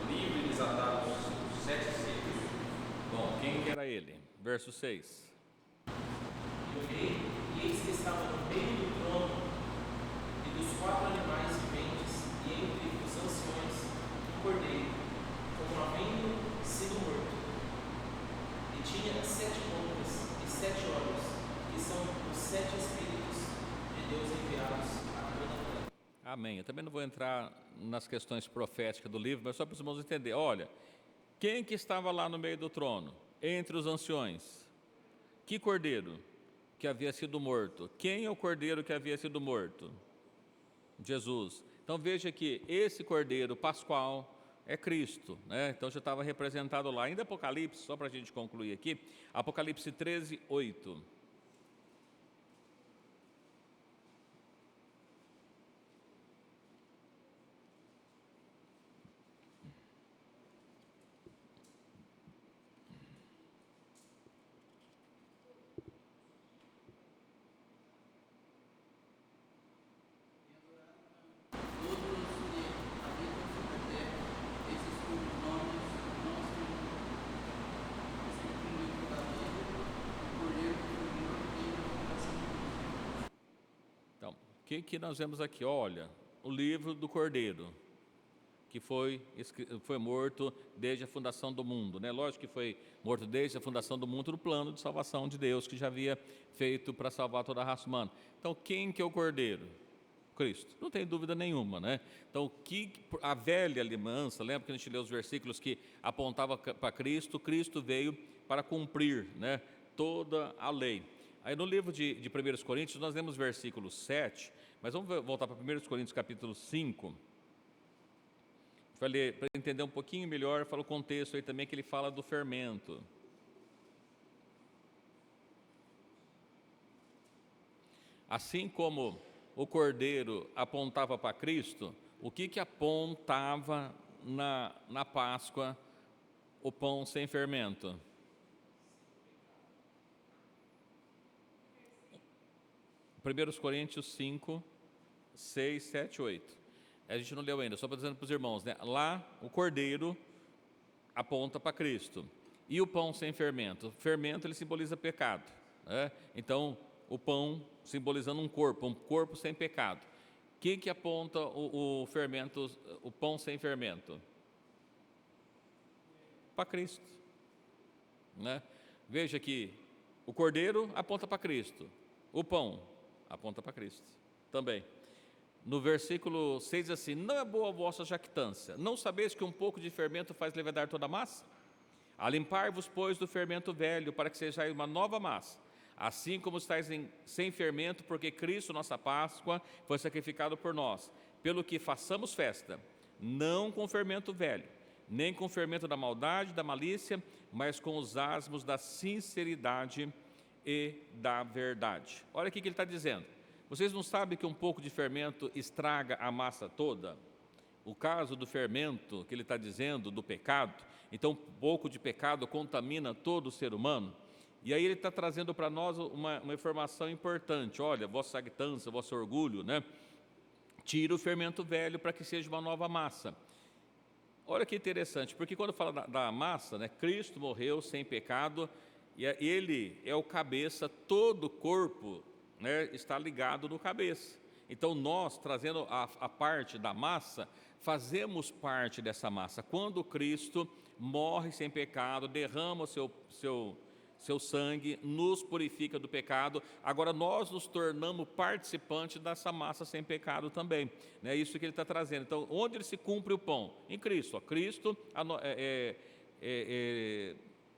Speaker 6: o livro e desatar os 7 selos.
Speaker 1: Bom, quem que era ele? Verso 6.
Speaker 4: E olhei, e eis que estava no meio do trono e dos 4 animais viventes, e entre os anciões, um cordeiro, como havendo sido morto. E tinha 7 bocas e 7 olhos, que são os 7 Espíritos de Deus enviados a toda a terra.
Speaker 1: Amém. Eu também não vou entrar nas questões proféticas do livro, mas só para os irmãos entenderem. Olha, quem que estava lá no meio do trono? Entre os anciões. Que cordeiro que havia sido morto? Quem é o cordeiro que havia sido morto? Jesus. Então veja que esse cordeiro pascual é Cristo, né? Então já estava representado lá. Ainda Apocalipse, só para a gente concluir aqui, Apocalipse 13, 8. O que nós vemos aqui? Olha, o livro do Cordeiro. que foi morto desde a fundação do mundo, né? Lógico que foi morto desde a fundação do mundo no plano de salvação de Deus que já havia feito para salvar toda a raça humana. Então, quem que é o Cordeiro? Cristo, não tem dúvida nenhuma, né? Então, a velha aliança, lembra que a gente leu os versículos que apontava para Cristo? Cristo veio para cumprir, né, toda a lei. Aí no livro de 1 Coríntios, nós lemos versículo 7, mas vamos voltar para 1 Coríntios capítulo 5, para entender um pouquinho melhor, fala o contexto aí também, que ele fala do fermento. Assim como o Cordeiro apontava para Cristo, o que apontava na Páscoa o pão sem fermento? 1 Coríntios 5, 6, 7, 8. A gente não leu ainda, só para dizer para os irmãos, né? Lá o Cordeiro aponta para Cristo. E o pão sem fermento? O fermento ele simboliza pecado, né? Então, o pão simbolizando um corpo sem pecado. O que aponta o fermento, o pão sem fermento? Para Cristo, né? Veja que o Cordeiro aponta para Cristo, o pão aponta para Cristo também. No versículo 6 diz assim: não é boa a vossa jactância, não sabeis que um pouco de fermento faz levedar toda a massa? Alimpar-vos, pois, do fermento velho, para que sejais uma nova massa, assim como estáis sem fermento, porque Cristo, nossa Páscoa, foi sacrificado por nós. Pelo que façamos festa, não com fermento velho, nem com fermento da maldade, da malícia, mas com os asmos da sinceridade e da verdade. Olha o que ele está dizendo. Vocês não sabem que um pouco de fermento estraga a massa toda? O caso do fermento que ele está dizendo, do pecado, então um pouco de pecado contamina todo o ser humano. E aí ele está trazendo para nós uma informação importante. Olha, vossa jactância, vosso orgulho, né? Tira o fermento velho para que seja uma nova massa. Olha que interessante, porque quando fala da massa, né? Cristo morreu sem pecado, e ele é o cabeça, todo o corpo, né, está ligado no cabeça. Então nós, trazendo a parte da massa, fazemos parte dessa massa. Quando Cristo morre sem pecado, derrama o seu sangue, nos purifica do pecado, agora nós nos tornamos participantes dessa massa sem pecado também. É isso que ele está trazendo. Então, onde ele se cumpre o pão? Em Cristo. Ó. Cristo,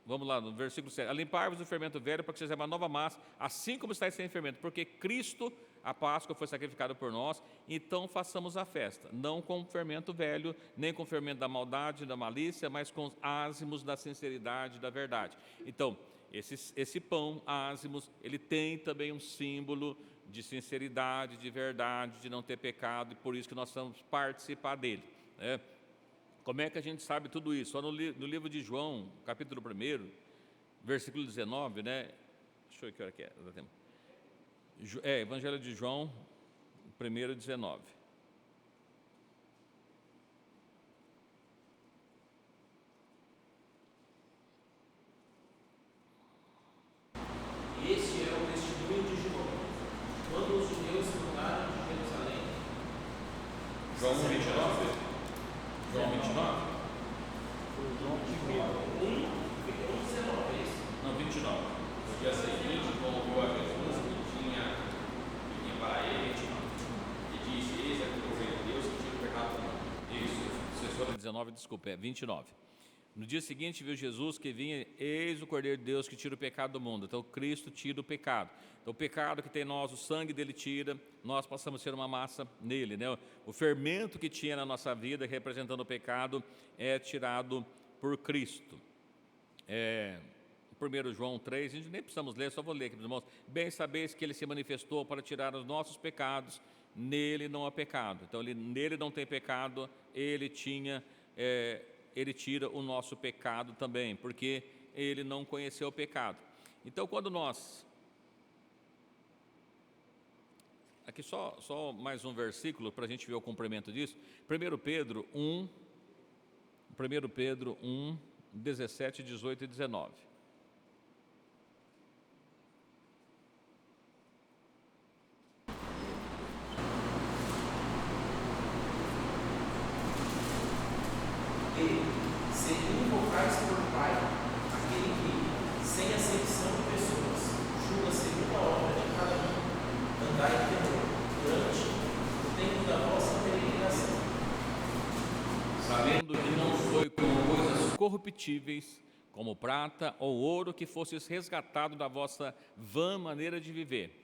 Speaker 1: vamos lá, no versículo 7. Alimpar-vos do fermento velho para que seja uma nova massa, assim como estáis sem fermento, porque Cristo, a Páscoa, foi sacrificado por nós, então façamos a festa, não com fermento velho, nem com fermento da maldade, da malícia, mas com os ázimos da sinceridade e da verdade. Então, esse pão, ázimos, ele tem também um símbolo de sinceridade, de verdade, de não ter pecado, e por isso que nós vamos participar dele, né? Como é que a gente sabe tudo isso? Só no livro de João, capítulo 1, versículo 19, né? Deixa eu ver que hora que é. Evangelho de João, 1, 19.
Speaker 4: Este é o testemunho de João. Quando os judeus se mudaram de Jerusalém.
Speaker 6: João 29? João 29?
Speaker 4: Foi João 19, é isso?
Speaker 6: Não, 29. No dia seguinte, convocou a Jesus que vinha para ele e disse: eis aqui o Cordeiro de Deus que tira o pecado do mundo.
Speaker 1: Isso, vocês foram 19, desculpa, é 29. No dia seguinte viu Jesus que vinha, eis o Cordeiro de Deus que tira o pecado do mundo. Então Cristo tira o pecado. Então o pecado que tem em nós, o sangue dele tira, nós passamos a ser uma massa nele, né? O fermento que tinha na nossa vida, representando o pecado, é tirado por Cristo. 1 João 3, a gente nem precisamos ler, só vou ler aqui para os irmãos. Bem sabeis que ele se manifestou para tirar os nossos pecados, nele não há pecado. Então nele não tem pecado, ele tira o nosso pecado também, porque ele não conheceu o pecado. Então, quando nós... Aqui só mais um versículo para a gente ver o cumprimento disso. 1 Pedro 1, 17, 18 e 19.
Speaker 4: andai em temor durante o tempo da vossa peregrinação.
Speaker 1: Sabendo que não foi com coisas corruptíveis, como prata ou ouro, que fostes resgatado da vossa vã maneira de viver,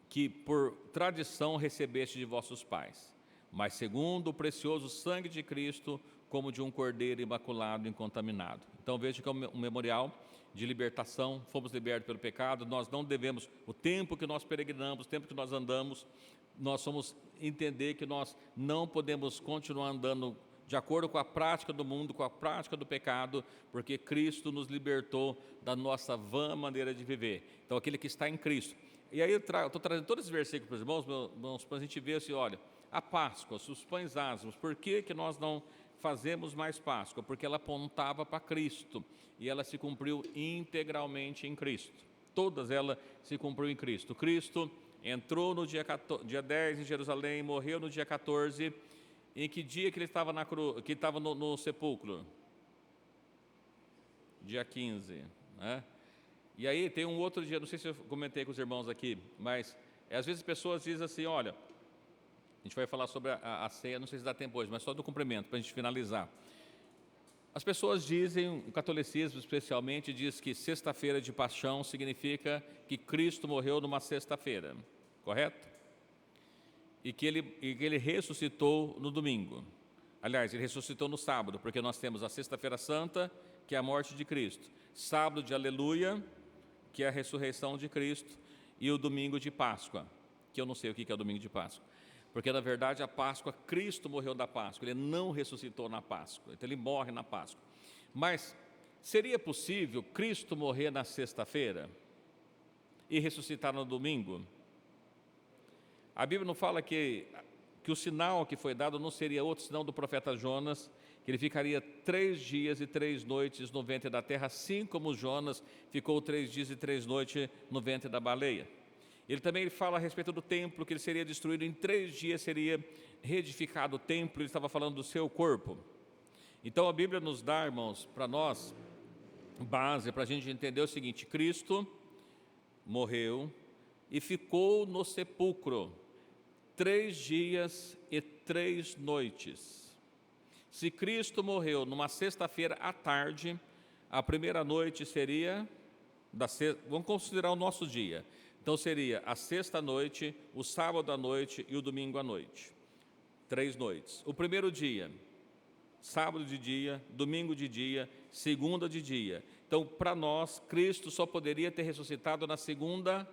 Speaker 1: que por tradição recebeste de vossos pais, mas segundo o precioso sangue de Cristo, como de um cordeiro imaculado e incontaminado. Então veja que é um memorial de libertação, fomos libertos pelo pecado, nós não devemos, o tempo que nós peregrinamos, o tempo que nós andamos, nós somos entender que nós não podemos continuar andando de acordo com a prática do mundo, com a prática do pecado, porque Cristo nos libertou da nossa vã maneira de viver. Então aquele que está em Cristo. E aí eu estou trazendo todos esses versículos para os irmãos, meus irmãos, para a gente ver assim, olha, a Páscoa, os pães ázimos, por que nós não fazemos mais Páscoa? Porque ela apontava para Cristo e ela se cumpriu integralmente em Cristo. Todas elas se cumpriu em Cristo. Cristo entrou no dia 10 em Jerusalém, morreu no dia 14. Em que dia que ele estava que estava no sepulcro? Dia 15, né? E aí tem um outro dia, não sei se eu comentei com os irmãos aqui, mas às vezes pessoas dizem assim, olha, a gente vai falar sobre a ceia, não sei se dá tempo hoje, mas só do cumprimento, para a gente finalizar. As pessoas dizem, o catolicismo especialmente, diz que sexta-feira de paixão significa que Cristo morreu numa sexta-feira, correto? E que ele ressuscitou no domingo. Aliás, ele ressuscitou no sábado, porque nós temos a sexta-feira santa, que é a morte de Cristo, sábado de aleluia, que é a ressurreição de Cristo, e o domingo de Páscoa, que eu não sei o que é o domingo de Páscoa, porque na verdade a Páscoa, Cristo morreu na Páscoa, ele não ressuscitou na Páscoa, então ele morre na Páscoa. Mas seria possível Cristo morrer na sexta-feira e ressuscitar no domingo? A Bíblia não fala que o sinal que foi dado não seria outro senão do profeta Jonas, que ele ficaria 3 dias e 3 noites no ventre da terra, assim como Jonas ficou 3 dias e 3 noites no ventre da baleia. Ele também fala a respeito do templo, que ele seria destruído em 3 dias, seria reedificado o templo, ele estava falando do seu corpo. Então a Bíblia nos dá, irmãos, para nós, base para a gente entender o seguinte: Cristo morreu e ficou no sepulcro 3 dias e 3 noites. Se Cristo morreu numa sexta-feira à tarde, a primeira noite seria, vamos considerar o nosso dia, então seria a sexta noite, o sábado à noite e o domingo à noite, 3 noites. O primeiro dia, sábado de dia, domingo de dia, segunda de dia. Então, para nós, Cristo só poderia ter ressuscitado na segunda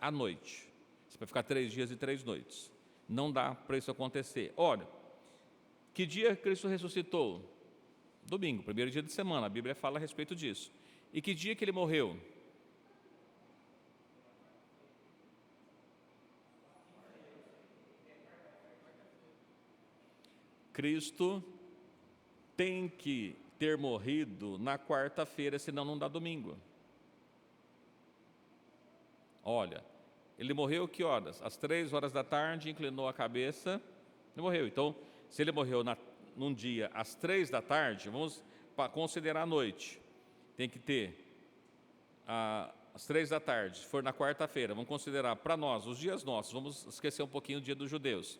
Speaker 1: à noite. Você vai ficar 3 dias e 3 noites. Não dá para isso acontecer. Olha, que dia Cristo ressuscitou? Domingo, primeiro dia de semana, a Bíblia fala a respeito disso. E que dia que ele morreu? Cristo tem que ter morrido na quarta-feira, senão não dá domingo. Olha, ele morreu que horas? Às 3 horas da tarde, inclinou a cabeça e morreu. Então, se ele morreu num dia às 3 da tarde, vamos considerar a noite. Tem que ter às 3 da tarde, se for na quarta-feira, vamos considerar para nós, os dias nossos, vamos esquecer um pouquinho o dia dos judeus.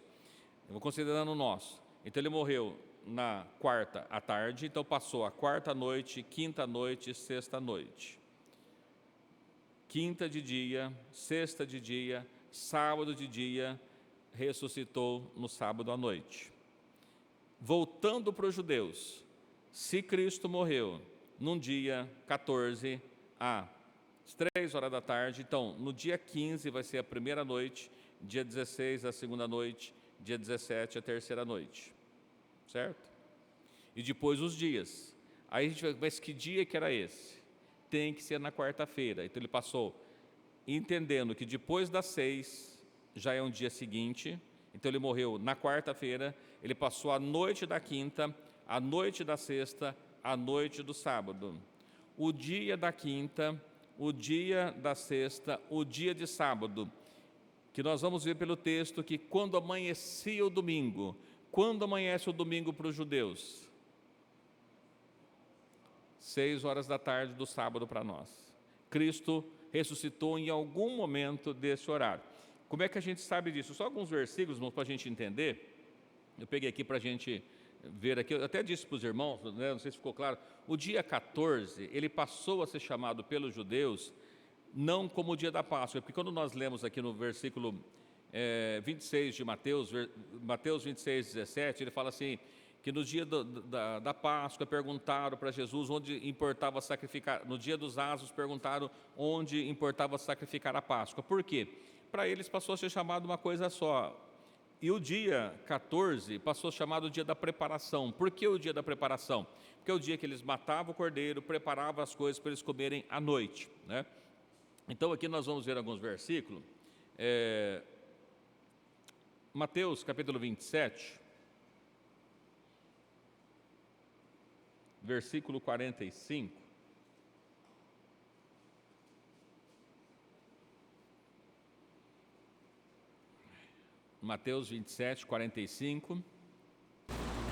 Speaker 1: Eu vou considerando o nosso. Então ele morreu na quarta à tarde, então passou a quarta noite, quinta noite, sexta noite. Quinta de dia, sexta de dia, sábado de dia, ressuscitou no sábado à noite. Voltando para os judeus, se Cristo morreu num dia 14 às 3 horas da tarde, então no dia 15 vai ser a primeira noite, dia 16 a segunda noite, dia 17 a terceira noite, certo? E depois os dias. Aí a gente vai, mas que dia que era esse? Tem que ser na quarta-feira. Então ele passou entendendo que depois das 6 já é um dia seguinte. Então ele morreu na quarta-feira, ele passou a noite da quinta, a noite da sexta, a noite do sábado. O dia da quinta, o dia da sexta, o dia de sábado, que nós vamos ver pelo texto que quando amanhecia o domingo, quando amanhece o domingo para os judeus? 6 horas da tarde do sábado para nós. Cristo ressuscitou em algum momento desse horário. Como é que a gente sabe disso? Só alguns versículos, para a gente entender. Eu peguei aqui para a gente ver aqui, eu até disse para os irmãos, né, não sei se ficou claro, o dia 14, ele passou a ser chamado pelos judeus, não como o dia da Páscoa, porque quando nós lemos aqui no versículo 26 de Mateus, Mateus 26, 17, ele fala assim, que no dia da Páscoa perguntaram para Jesus onde importava sacrificar, no dia dos Asos perguntaram onde importava sacrificar a Páscoa. Por quê? Para eles passou a ser chamado uma coisa só. E o dia 14 passou a ser chamado o dia da preparação. Por que o dia da preparação? Porque é o dia que eles matavam o cordeiro, preparavam as coisas para eles comerem à noite, né? Então aqui nós vamos ver alguns versículos. Mateus capítulo 27, versículo 45. Mateus 27, 45.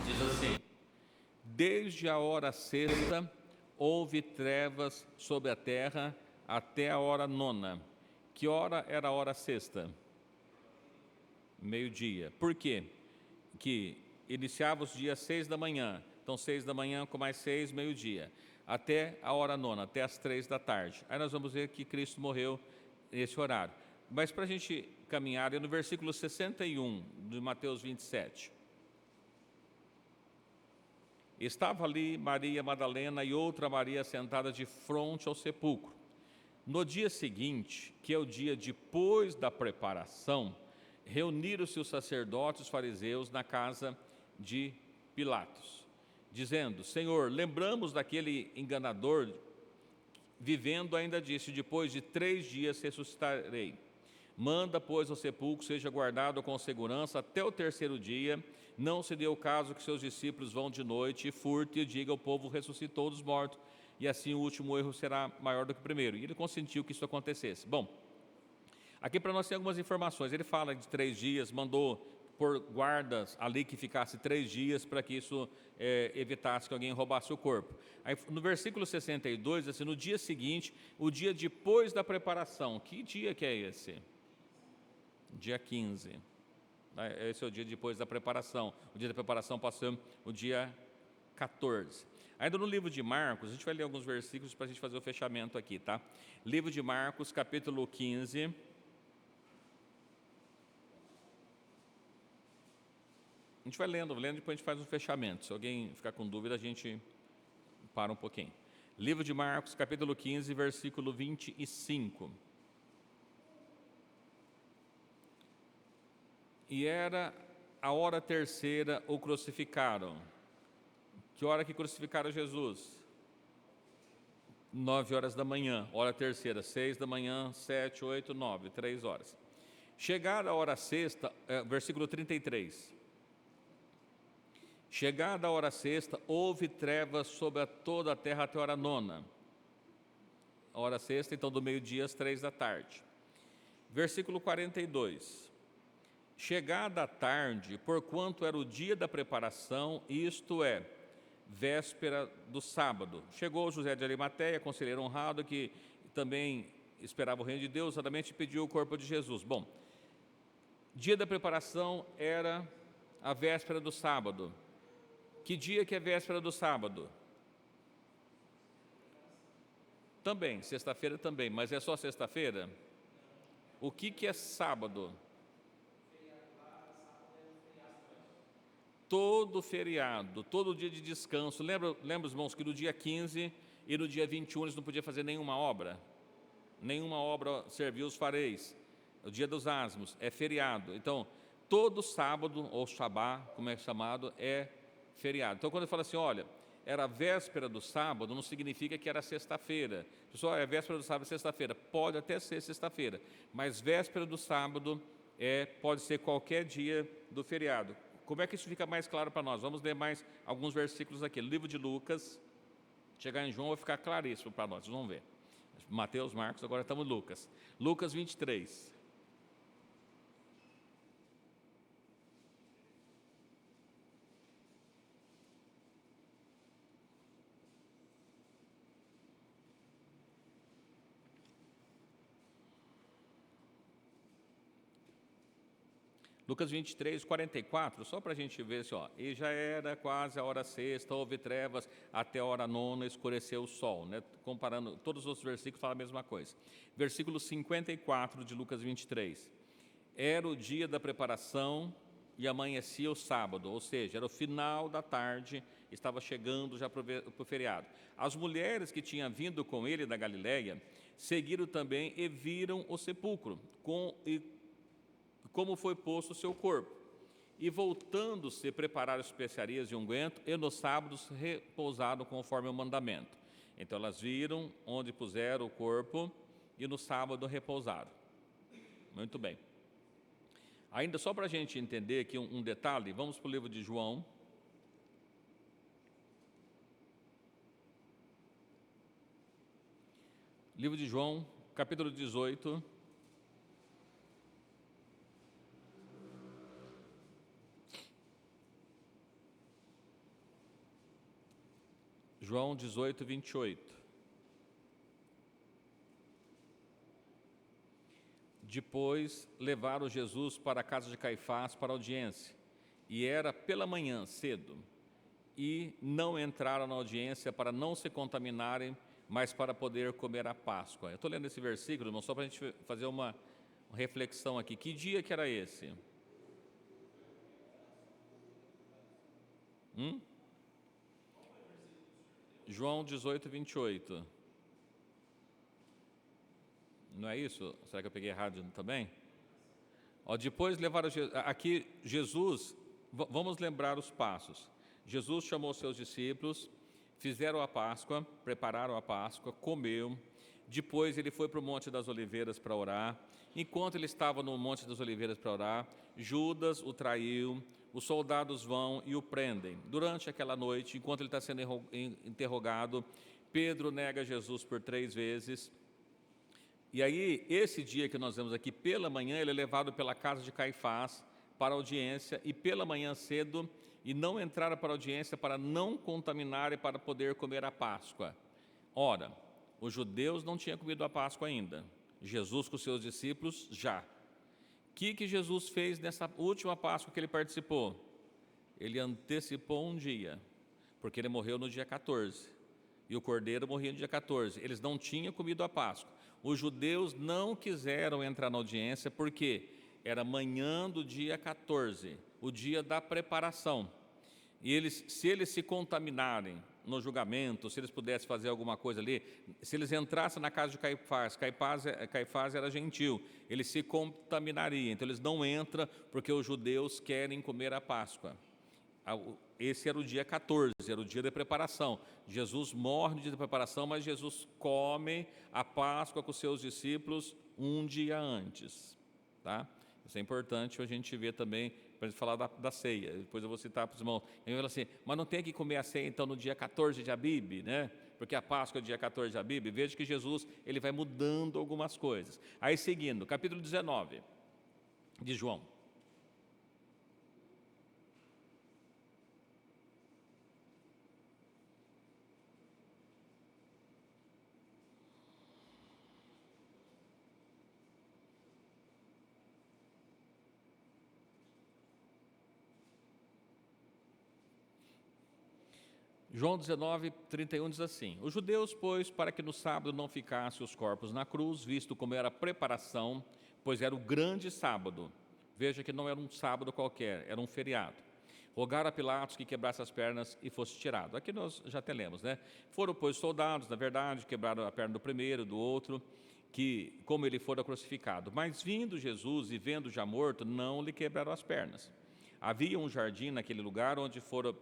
Speaker 6: Diz assim:
Speaker 1: Desde a hora sexta houve trevas sobre a terra até a hora nona. Que hora era a hora sexta? Meio-dia. Por quê? Que iniciava os dias 6 da manhã. Então 6 da manhã com mais 6, meio-dia. Até a hora nona, até as 3 da tarde. Aí nós vamos ver que Cristo morreu nesse horário. Mas para a gente caminhar, é no versículo 61 de Mateus 27. Estava ali Maria Madalena e outra Maria sentada de fronte ao sepulcro. No dia seguinte, que é o dia depois da preparação, reuniram-se os sacerdotes e os fariseus na casa de Pilatos, dizendo: Senhor, lembramos daquele enganador, vivendo ainda disse, depois de 3 dias ressuscitarei. Manda, pois, o sepulcro seja guardado com segurança até o 3º dia. Não se dê o caso que seus discípulos vão de noite e furtem e diga ao povo: ressuscitou dos mortos, e assim o último erro será maior do que o primeiro. E ele consentiu que isso acontecesse. Bom, aqui para nós tem algumas informações. Ele fala de 3 dias, mandou por guardas ali que ficasse 3 dias para que isso evitasse que alguém roubasse o corpo. Aí, no versículo 62, assim, no dia seguinte, o dia depois da preparação. Que dia que é esse? Dia 15. Esse é o dia depois da preparação. O dia da preparação passou o dia 14. Ainda no livro de Marcos, a gente vai ler alguns versículos para a gente fazer o fechamento aqui, tá? Livro de Marcos, capítulo 15. A gente vai lendo, depois a gente faz um fechamento. Se alguém ficar com dúvida, a gente para um pouquinho. Livro de Marcos, capítulo 15, versículo 25. E era a hora terceira, o crucificaram. Que hora que crucificaram Jesus? 9 horas da manhã, hora terceira, 6 da manhã, 7, 8, 9, 3 horas. Chegada a hora sexta, versículo 33. Chegada a hora sexta, houve trevas sobre toda a terra até a hora nona. A hora sexta, então, do meio-dia às 3 da tarde. Versículo 42. Chegada a tarde, porquanto era o dia da preparação, isto é, véspera do sábado. Chegou José de Arimateia, conselheiro honrado, que também esperava o reino de Deus, exatamente pediu o corpo de Jesus. Bom, dia da preparação era a véspera do sábado. Que dia que é véspera do sábado? Também, sexta-feira também, mas é só sexta-feira? O que é sábado? Todo feriado, todo dia de descanso. Lembra, irmãos, que no dia 15 e no dia 21 eles não podiam fazer nenhuma obra? Nenhuma obra serviu os fareis. O dia dos asmos é feriado. Então, todo sábado, ou Shabá, como é chamado, é feriado. Então, quando eu falo assim, olha, era a véspera do sábado, não significa que era sexta-feira. Pessoal, é véspera do sábado, sexta-feira. Pode até ser sexta-feira, mas véspera do sábado pode ser qualquer dia do feriado. Como é que isso fica mais claro para nós? Vamos ler mais alguns versículos aqui. No livro de Lucas, chegar em João vai ficar claríssimo para nós, vocês vão ver. Mateus, Marcos, agora estamos em Lucas. Lucas 23. Lucas 23, 44, só para a gente ver assim, ó, e já era quase a hora sexta, houve trevas, até a hora nona escureceu o sol, né? Comparando, todos os outros versículos falam a mesma coisa. Versículo 54 de Lucas 23, era o dia da preparação e amanhecia o sábado, ou seja, era o final da tarde, estava chegando já para o feriado. As mulheres que tinham vindo com ele da Galiléia seguiram também e viram o sepulcro, como foi posto o seu corpo. E voltando-se, prepararam especiarias e unguento, e nos sábados repousaram conforme o mandamento. Então elas viram onde puseram o corpo, e no sábado repousaram. Muito bem. Ainda só para a gente entender aqui um detalhe, vamos para o livro de João. Livro de João, capítulo 18. João 18, 28. Depois levaram Jesus para a casa de Caifás para audiência, e era pela manhã, cedo, e não entraram na audiência para não se contaminarem, mas para poder comer a Páscoa. Eu estou lendo esse versículo, irmão, só para a gente fazer uma reflexão aqui. Que dia que era esse? João 18, 28. Não é isso? Será que eu peguei errado também? Ó, depois levaram aqui Jesus, vamos lembrar os passos. Jesus chamou seus discípulos, fizeram a Páscoa, prepararam a Páscoa, comeu. Depois ele foi para o Monte das Oliveiras para orar. Enquanto ele estava no Monte das Oliveiras para orar, Judas o traiu, os soldados vão e o prendem. Durante aquela noite, enquanto ele está sendo interrogado, Pedro nega Jesus por 3 vezes. E aí, esse dia que nós vemos aqui, pela manhã, ele é levado pela casa de Caifás para a audiência, e pela manhã cedo, e não entraram para a audiência para não contaminar e para poder comer a Páscoa. Ora, os judeus não tinham comido a Páscoa ainda, Jesus com seus discípulos já. O que Jesus fez nessa última Páscoa que ele participou? Ele antecipou um dia, porque ele morreu no dia 14, e o cordeiro morria no dia 14. Eles não tinham comido a Páscoa. Os judeus não quiseram entrar na audiência, porque era manhã do dia 14, o dia da preparação. E se eles se contaminarem no julgamento, se eles pudessem fazer alguma coisa ali, se eles entrassem na casa de Caifás era gentil, eles se contaminariam. Então eles não entram porque os judeus querem comer a Páscoa. Esse era o dia 14, era o dia da preparação. Jesus morre no dia da preparação, mas Jesus come a Páscoa com seus discípulos um dia antes. Tá? Isso é importante a gente ver também, para a gente falar da ceia. Depois eu vou citar para os irmãos. Ele fala assim, mas não tem que comer a ceia então no dia 14 de Abib, né? Porque a Páscoa é o dia 14 de Abib. Veja que Jesus ele vai mudando algumas coisas. Aí seguindo, capítulo 19 de João. João 19, 31 diz assim, os judeus, pois, para que no sábado não ficassem os corpos na cruz, visto como era a preparação, pois era o grande sábado, veja que não era um sábado qualquer, era um feriado, rogaram a Pilatos que quebrasse as pernas e fosse tirado. Aqui nós já até lemos, né? Foram, pois, soldados, na verdade, quebraram a perna do primeiro, do outro, que como ele fora crucificado. Mas vindo Jesus e vendo já morto, não lhe quebraram as pernas. Havia um jardim naquele lugar onde fora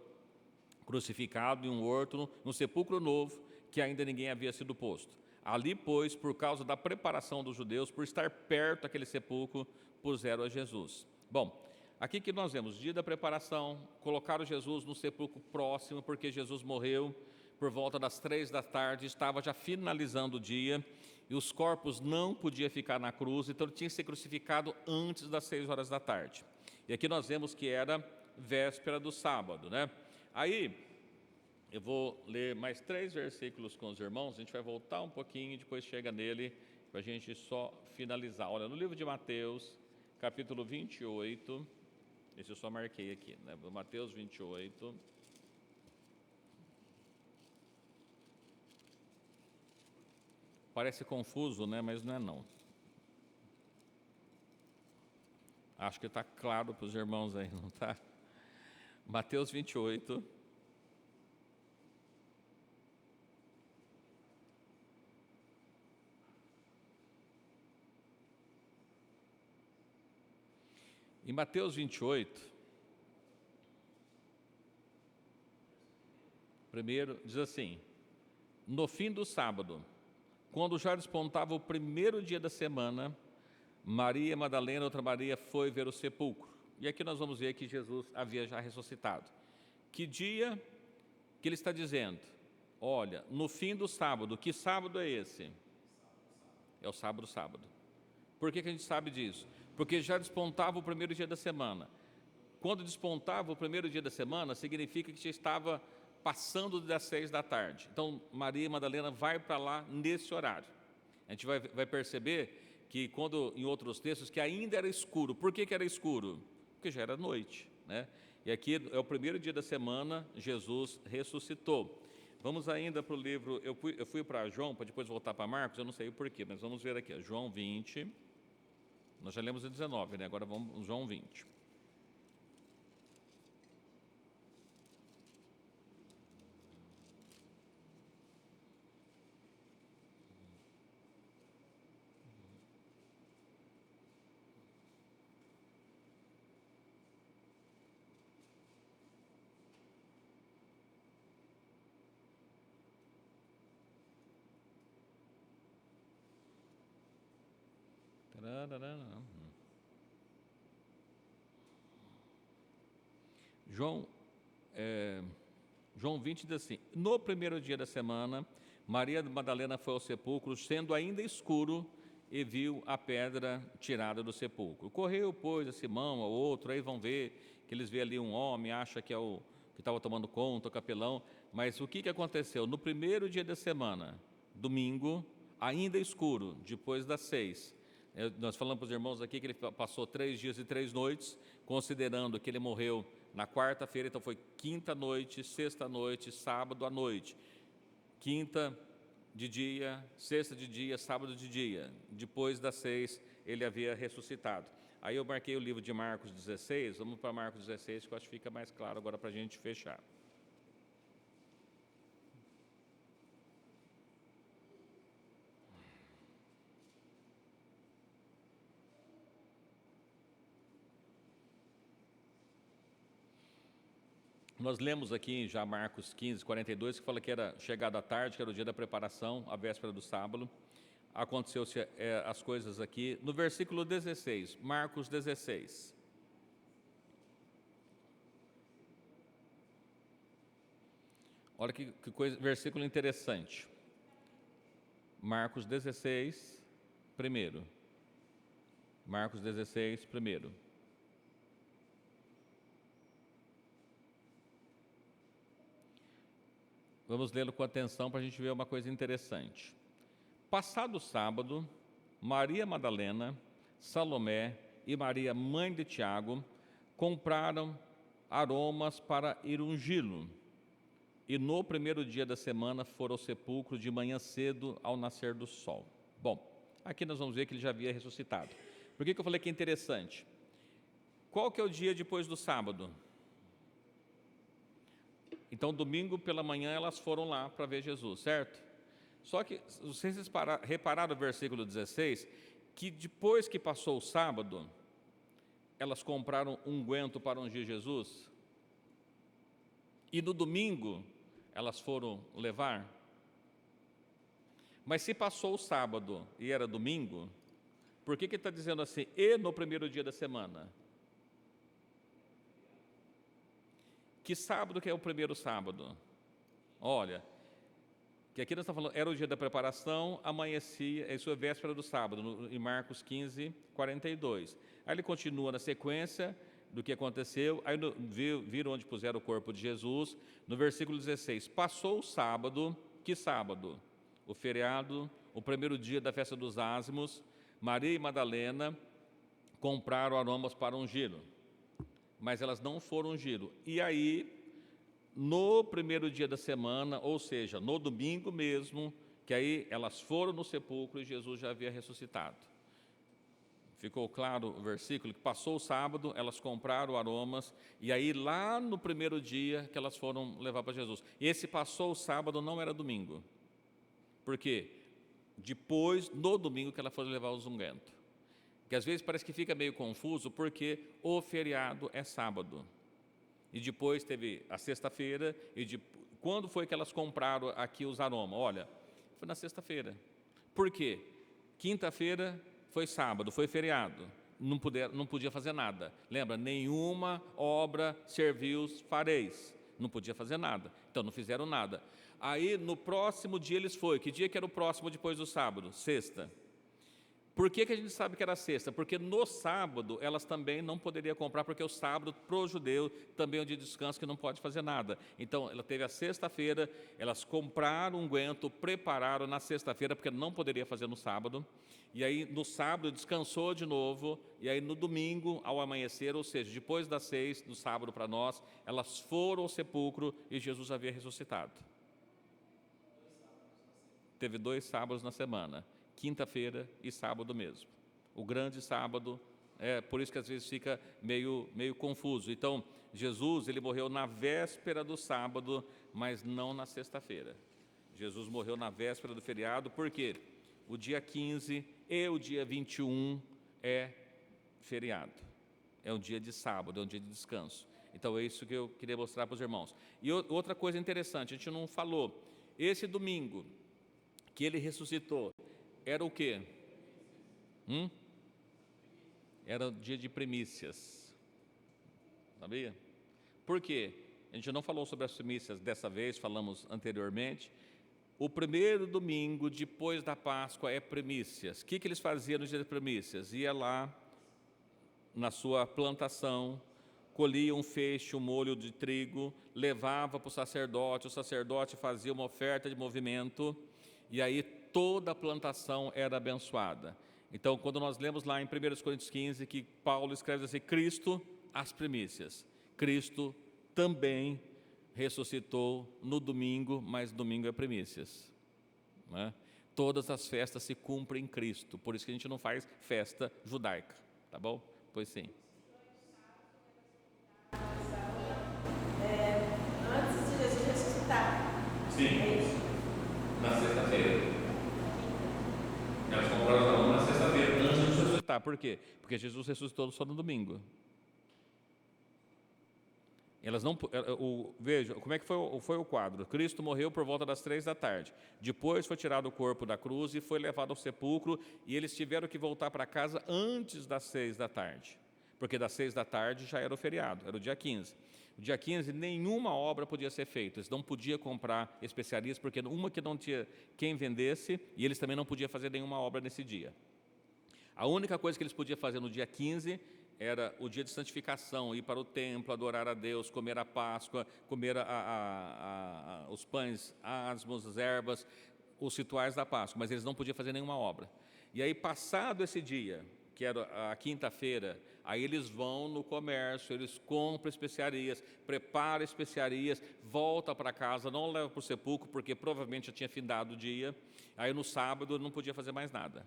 Speaker 1: crucificado, em um horto, num sepulcro novo, que ainda ninguém havia sido posto. Ali, pois, por causa da preparação dos judeus, por estar perto daquele sepulcro, puseram a Jesus. Bom, aqui que nós vemos, dia da preparação, colocaram Jesus no sepulcro próximo, porque Jesus morreu por volta das 3 da tarde, estava já finalizando o dia, e os corpos não podiam ficar na cruz, então ele tinha que ser crucificado antes das 6 horas da tarde. E aqui nós vemos que era véspera do sábado, né? Aí, eu vou ler mais 3 versículos com os irmãos, a gente vai voltar um pouquinho e depois chega nele, para a gente só finalizar. Olha, no livro de Mateus, capítulo 28, esse eu só marquei aqui, né? Mateus 28. Parece confuso, né? Mas não é não. Acho que está claro para os irmãos aí, não está? Mateus 28. Em Mateus 28, primeiro, diz assim: no fim do sábado, quando já despontava o primeiro dia da semana, Maria Madalena, outra Maria, foi ver o sepulcro. E aqui nós vamos ver que Jesus havia já ressuscitado. Que dia que ele está dizendo? Olha, no fim do sábado. Que sábado é esse? É o sábado. Por que a gente sabe disso? Porque já despontava o primeiro dia da semana. Quando despontava o primeiro dia da semana, significa que já estava passando das 6 da tarde. Então, Maria Madalena vai para lá nesse horário. A gente vai perceber que quando, em outros textos, que ainda era escuro. Por que era escuro? Porque já era noite, né? E aqui é o primeiro dia da semana, Jesus ressuscitou. Vamos ainda para o livro, eu fui para João, para depois voltar para Marcos, eu não sei o porquê, mas vamos ver aqui, João 20, nós já lemos o 19, né? Agora vamos João 20. João 20 diz assim: no primeiro dia da semana, Maria Madalena foi ao sepulcro, sendo ainda escuro, e viu a pedra tirada do sepulcro. Correu, pois, a Simão, ao outro, aí vão ver que eles veem ali um homem, acha que é o que estava tomando conta, o capelão. Mas o que aconteceu? No primeiro dia da semana, domingo, ainda escuro, depois das 6, nós falamos para os irmãos aqui que ele passou 3 dias e 3 noites, considerando que ele morreu na quarta-feira, então foi quinta noite, sexta noite, sábado à noite. Quinta de dia, sexta de dia, sábado de dia. Depois das 6, ele havia ressuscitado. Aí eu marquei o livro de Marcos 16, vamos para Marcos 16, que eu acho que fica mais claro agora para a gente fechar. Nós lemos aqui já Marcos 15, 42, que fala que era chegada à tarde, que era o dia da preparação, a véspera do sábado. Aconteceu-se as coisas aqui. No versículo 16, Marcos 16. Olha que coisa, versículo interessante. Marcos 16, primeiro. Marcos 16, primeiro. Vamos lê-lo com atenção para a gente ver uma coisa interessante. Passado o sábado, Maria Madalena, Salomé e Maria, mãe de Tiago, compraram aromas para ir ungí-lo. E no primeiro dia da semana foram ao sepulcro de manhã cedo ao nascer do sol. Bom, aqui nós vamos ver que ele já havia ressuscitado. Por que eu falei que é interessante? Qual que é o dia depois do sábado? Então, domingo pela manhã, elas foram lá para ver Jesus, certo? Só que, vocês repararam no versículo 16, que depois que passou o sábado, elas compraram unguento para ungir Jesus? E no domingo, elas foram levar? Mas se passou o sábado e era domingo, por que está dizendo assim, e no primeiro dia da semana? Que sábado que é o primeiro sábado? Olha, que aqui nós estamos falando, era o dia da preparação, amanhecia, isso é véspera do sábado, em Marcos 15, 42. Aí ele continua na sequência do que aconteceu, aí viram onde puseram o corpo de Jesus, no versículo 16, passou o sábado, que sábado? O feriado, o primeiro dia da festa dos ázimos, Maria e Madalena compraram aromas para ungí-lo, mas elas não foram ungí-lo. E aí, no primeiro dia da semana, ou seja, no domingo mesmo, que aí elas foram no sepulcro e Jesus já havia ressuscitado. Ficou claro o versículo? Que passou o sábado, elas compraram aromas, e aí lá no primeiro dia que elas foram levar para Jesus. Esse passou o sábado não era domingo. Por quê? Depois, no domingo, que ela foi levar os ungüentos. Que às vezes parece que fica meio confuso, porque o feriado é sábado. E depois teve a sexta-feira, quando foi que elas compraram aqui os aromas? Olha, foi na sexta-feira. Por quê? Quinta-feira foi sábado, foi feriado, não podia fazer nada. Lembra? Nenhuma obra servius fareis, não podia fazer nada, então não fizeram nada. Aí no próximo dia eles foram, que dia que era o próximo depois do sábado? Sexta. Por que a gente sabe que era sexta? Porque no sábado elas também não poderiam comprar, porque o sábado para o judeu também é um dia de descanso que não pode fazer nada. Então ela teve a sexta-feira, elas compraram um unguento, prepararam na sexta-feira, porque não poderia fazer no sábado. E aí no sábado descansou de novo, e aí no domingo ao amanhecer, ou seja, depois das 6 do sábado para nós, elas foram ao sepulcro e Jesus havia ressuscitado. Teve 2 sábados na semana. Quinta-feira e sábado mesmo. O grande sábado, por isso que às vezes fica meio confuso. Então, Jesus, ele morreu na véspera do sábado, mas não na sexta-feira. Jesus morreu na véspera do feriado, porque o dia 15 e o dia 21 é feriado. É um dia de sábado, é um dia de descanso. Então, é isso que eu queria mostrar para os irmãos. E outra coisa interessante, a gente não falou, esse domingo que ele ressuscitou, era o quê? Era o dia de primícias. Sabia? Por quê? A gente não falou sobre as primícias dessa vez, falamos anteriormente. O primeiro domingo depois da Páscoa é primícias. O que eles faziam no dia de primícias? Ia lá na sua plantação, colhia um feixe, um molho de trigo, levava para o sacerdote fazia uma oferta de movimento, e aí toda a plantação era abençoada. Então, quando nós lemos lá em 1 Coríntios 15, que Paulo escreve assim, Cristo, as primícias. Cristo também ressuscitou no domingo, mas domingo é primícias. Né? Todas as festas se cumprem em Cristo, por isso que a gente não faz festa judaica, tá bom? Pois sim.
Speaker 2: Antes de Jesus ressuscitar.
Speaker 1: Sim. Na sexta-feira. Elas compraram os aromas na sexta-feira, antes de ressuscitar. Por quê? Porque Jesus ressuscitou só no domingo. Elas não, veja, como é que foi o quadro? Cristo morreu por volta das 3 da tarde. Depois foi tirado o corpo da cruz e foi levado ao sepulcro, e eles tiveram que voltar para casa antes das 6 da tarde. Porque das 6 da tarde já era o feriado, era o dia 15. O dia 15, nenhuma obra podia ser feita, eles não podiam comprar especiarias, porque uma que não tinha quem vendesse, e eles também não podiam fazer nenhuma obra nesse dia. A única coisa que eles podiam fazer no dia 15 era o dia de santificação, ir para o templo, adorar a Deus, comer a Páscoa, comer os pães asmos, as ervas, os rituais da Páscoa, mas eles não podiam fazer nenhuma obra. E aí, passado esse dia, que era a quinta-feira, aí eles vão no comércio, eles compram especiarias, preparam especiarias, voltam para casa, não levam para o sepulcro, porque provavelmente já tinha findado o dia. Aí no sábado não podia fazer mais nada.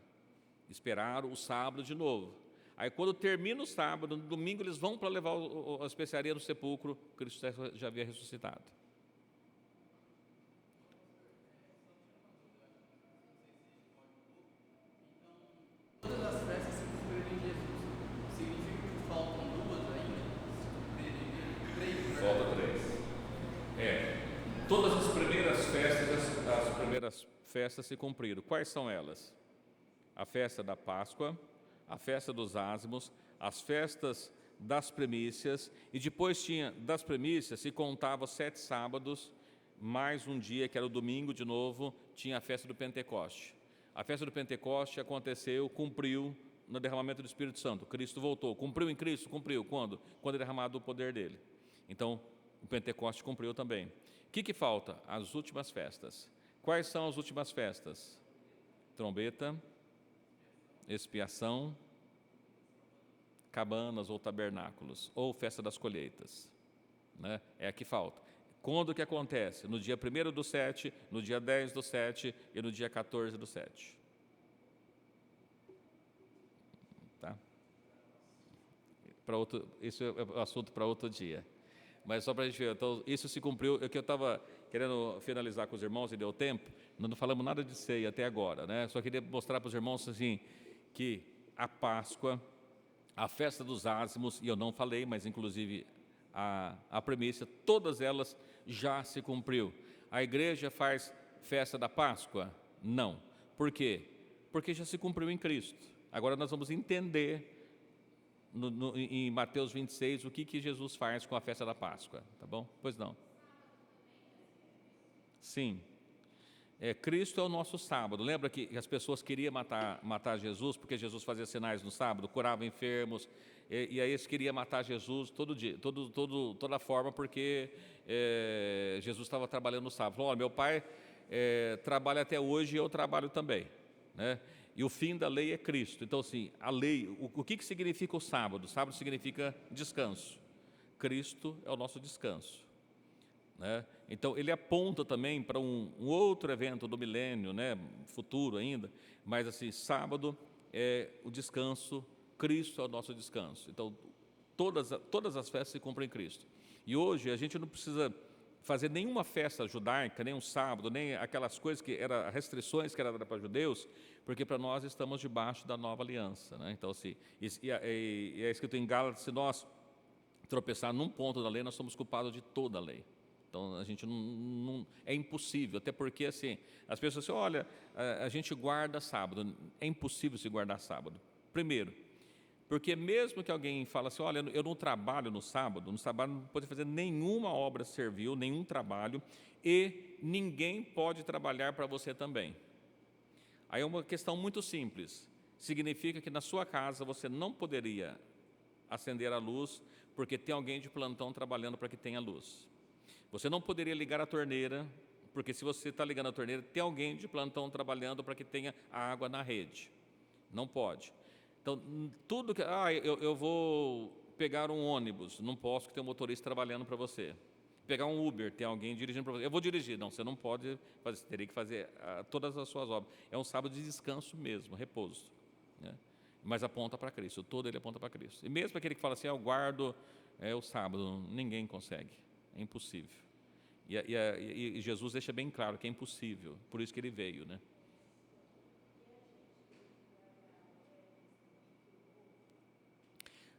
Speaker 1: Esperaram o sábado de novo. Aí quando termina o sábado, no domingo eles vão para levar a especiaria no sepulcro, Cristo já havia ressuscitado.
Speaker 3: Todas as festas se cumpriram em Jesus. Significa que faltam 2 ainda?
Speaker 1: Falta 3. Todas as primeiras festas se cumpriram. Quais são elas? A festa da Páscoa, a festa dos ázimos, as festas das primícias, e depois tinha das primícias, se contava 7 sábados, mais um dia, que era o domingo de novo, tinha a festa do Pentecoste. A festa do Pentecoste aconteceu, cumpriu no derramamento do Espírito Santo. Cristo voltou. Cumpriu em Cristo? Cumpriu. Quando? Quando é derramado o poder dele. Então, o Pentecoste cumpriu também. O que falta? As últimas festas. Quais são as últimas festas? Trombeta, expiação, cabanas ou tabernáculos, ou festa das colheitas, né? É a que falta. Quando que acontece? No dia 1º do 7, no dia 10 do 7 e no dia 14 do 7. Tá? Isso é assunto para outro dia. Mas só para a gente ver, então, isso se cumpriu. O que eu estava querendo finalizar com os irmãos e deu tempo, não falamos nada de ceia até agora, né? Só queria mostrar para os irmãos assim, que a Páscoa, a festa dos ázimos, e eu não falei, mas inclusive a premissa, todas elas já se cumpriu. A igreja faz festa da Páscoa? Não. Por quê? Porque já se cumpriu em Cristo. Agora nós vamos entender em Mateus 26 o que Jesus faz com a festa da Páscoa, tá bom? Pois não. Sim. Cristo é o nosso sábado. Lembra que as pessoas queriam matar Jesus, porque Jesus fazia sinais no sábado, curava enfermos, e aí eles queriam matar Jesus todo dia, toda forma, porque Jesus estava trabalhando no sábado. Falou: olha, meu pai trabalha até hoje e eu trabalho também, né? E o fim da lei é Cristo. Então, assim, a lei, o que significa o sábado? Sábado significa descanso. Cristo é o nosso descanso, né? Então, ele aponta também para um outro evento do milênio, né, futuro ainda, mas assim, sábado é o descanso, Cristo é o nosso descanso. Então, todas as festas se cumprem em Cristo. E hoje a gente não precisa fazer nenhuma festa judaica, nem um sábado, nem aquelas coisas que eram restrições que eram para judeus, porque para nós estamos debaixo da nova aliança, né? Então, assim, é escrito em Gálatas: se nós tropeçar num ponto da lei, nós somos culpados de toda a lei. Então, a gente não é impossível, até porque assim, as pessoas dizem: olha, a gente guarda sábado. É impossível se guardar sábado. Primeiro, porque mesmo que alguém fale assim: olha, eu não trabalho no sábado não pode fazer nenhuma obra servil, nenhum trabalho, e ninguém pode trabalhar para você também. Aí é uma questão muito simples. Significa que na sua casa você não poderia acender a luz, porque tem alguém de plantão trabalhando para que tenha luz. Você não poderia ligar a torneira, porque se você está ligando a torneira, tem alguém de plantão trabalhando para que tenha a água na rede. Não pode. Então, tudo que... eu vou pegar um ônibus, não posso, que tem um motorista trabalhando para você. Pegar um Uber, tem alguém dirigindo para você. Eu vou dirigir. Não, você não pode fazer, você teria que fazer todas as suas obras. É um sábado de descanso mesmo, repouso, né? Mas aponta para Cristo, todo ele aponta para Cristo. E mesmo aquele que fala assim: eu guardo o sábado, ninguém consegue, é impossível. E Jesus deixa bem claro que é impossível, por isso que ele veio, né?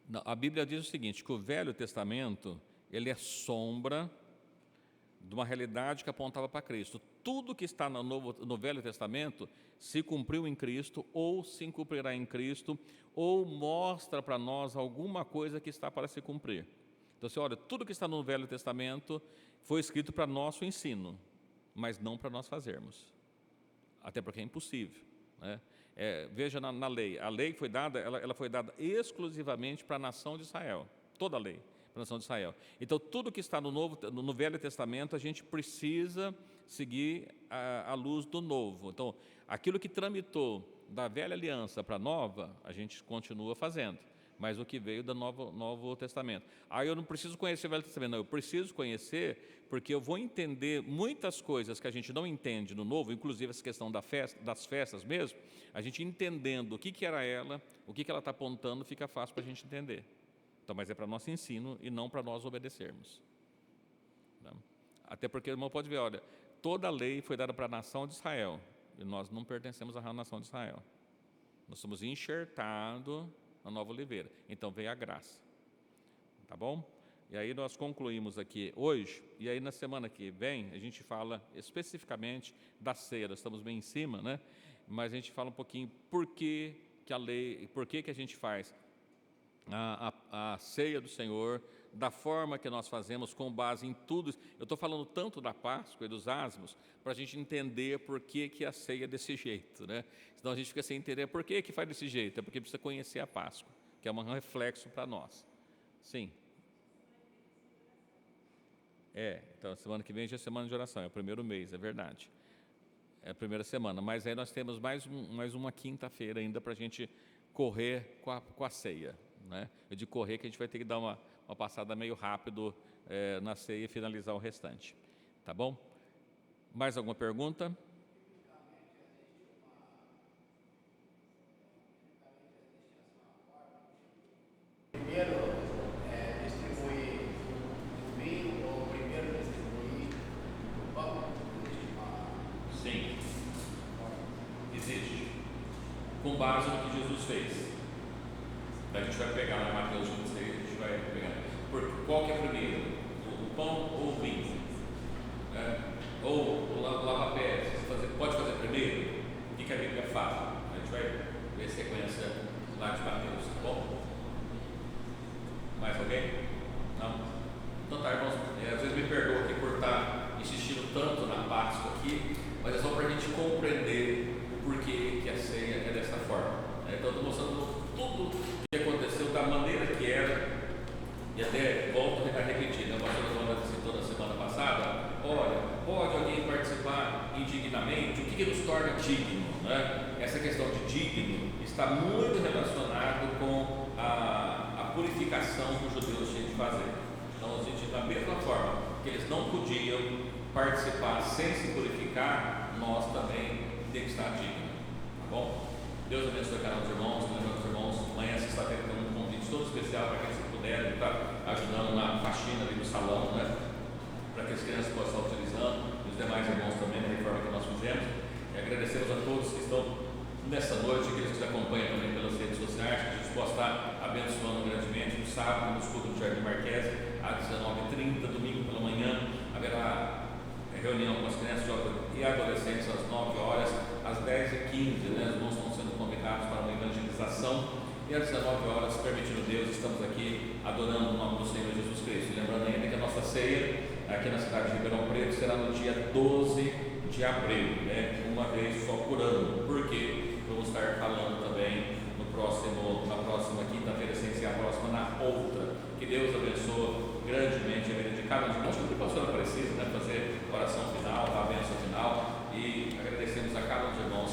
Speaker 1: Não, a Bíblia diz o seguinte, que o Velho Testamento, ele é sombra de uma realidade que apontava para Cristo. Tudo que está no Velho Testamento se cumpriu em Cristo, ou se cumprirá em Cristo, ou mostra para nós alguma coisa que está para se cumprir. Então, você olha, tudo que está no Velho Testamento foi escrito para nosso ensino, mas não para nós fazermos, até porque é impossível, né? Veja na lei, a lei foi dada, ela foi dada exclusivamente para a nação de Israel, toda a lei para a nação de Israel. Então, tudo que está no Velho Testamento, a gente precisa seguir a luz do Novo. Então, aquilo que tramitou da velha aliança para a nova, a gente continua fazendo, mas o que veio do Novo Testamento. Aí eu não preciso conhecer o Velho Testamento, não, eu preciso conhecer, porque eu vou entender muitas coisas que a gente não entende no Novo, inclusive essa questão das festas mesmo, a gente entendendo o que era ela, o que ela está apontando, fica fácil para a gente entender. Então, mas é para nosso ensino e não para nós obedecermos. Até porque o irmão pode ver, olha, toda a lei foi dada para a nação de Israel, e nós não pertencemos à nação de Israel. Nós somos enxertados na nova oliveira. Então veio a graça. Tá bom? E aí nós concluímos aqui hoje, e aí na semana que vem a gente fala especificamente da ceia. Nós estamos bem em cima, né? Mas a gente fala um pouquinho por que a lei, por que a gente faz a ceia do Senhor, da forma que nós fazemos, com base em tudo. Eu estou falando tanto da Páscoa e dos ázimos, para a gente entender por que a ceia é desse jeito, né? Senão a gente fica sem entender por que faz desse jeito. É porque precisa conhecer a Páscoa, que é um reflexo para nós. Sim. Então a semana que vem já é semana de oração, é o primeiro mês, é verdade. É a primeira semana, mas aí nós temos mais uma quinta-feira ainda para a gente correr com a ceia. né? Eu de correr, que a gente vai ter que dar uma passada meio rápido na ceia e finalizar o restante. Tá bom? Mais alguma pergunta?
Speaker 7: Primeiro distribuir o vinho ou primeiro distribuir o pão?
Speaker 1: Sim. Existe. Com base no que Jesus fez. A gente vai pegar na Mateus 26, a gente vai pegar. Qual que é primeiro? O pão ou o vinho? Ou o lava-pés? Pode fazer primeiro? O que a Bíblia fala? A gente vai ver sequência lá de Mateus, tá bom? Mais alguém? Não? Então tá, irmãos, às vezes me perdoa aqui por estar insistindo tanto na Páscoa aqui, mas é só para a gente compreender o porquê que a ceia é dessa forma. Então estou mostrando tudo o que aconteceu da maneira que era, e até volto a repetir, né? O pastor Jonas citou na semana passada, olha, pode alguém participar indignamente? O que nos torna digno? Né? Essa questão de digno está muito relacionado com a purificação que os judeus tinham de fazer. Então, a gente, da mesma forma que eles não podiam participar sem se purificar, nós também temos que estar dignos, tá bom? Deus abençoe cada um dos irmãos, lembrando os irmãos, amanhã sexta-feira tem um convite todo especial para quem se puder, está ajudando na faxina ali no salão, né? Para que as crianças possam estar utilizando, e os demais irmãos também, da reforma que nós fizemos. E agradecemos a todos que estão nessa noite, aqueles que nos acompanham também pelas redes sociais, que a gente possa estar abençoando grandemente. No sábado, no escudo do Jardim Marquês, às 19h30, domingo pela manhã, haverá reunião com as crianças e adolescentes às 9 horas, às 10h15, né? Os irmãos estão sendo convidados para uma evangelização, e às 19 horas, permitindo Deus, estamos aqui adorando o nome do Senhor Jesus Cristo. Lembrando ainda que a nossa ceia aqui na cidade de Ribeirão Preto será no dia 12 de abril, né? Uma vez só por ano. Por quê? Vamos estar falando também na próxima quinta-feira, sem ser a próxima, na outra. Que Deus abençoe grandemente a vida de cada um de nós. Acho que a pastora precisa, né, fazer oração final, a bênção final, e agradecemos a cada um de irmãos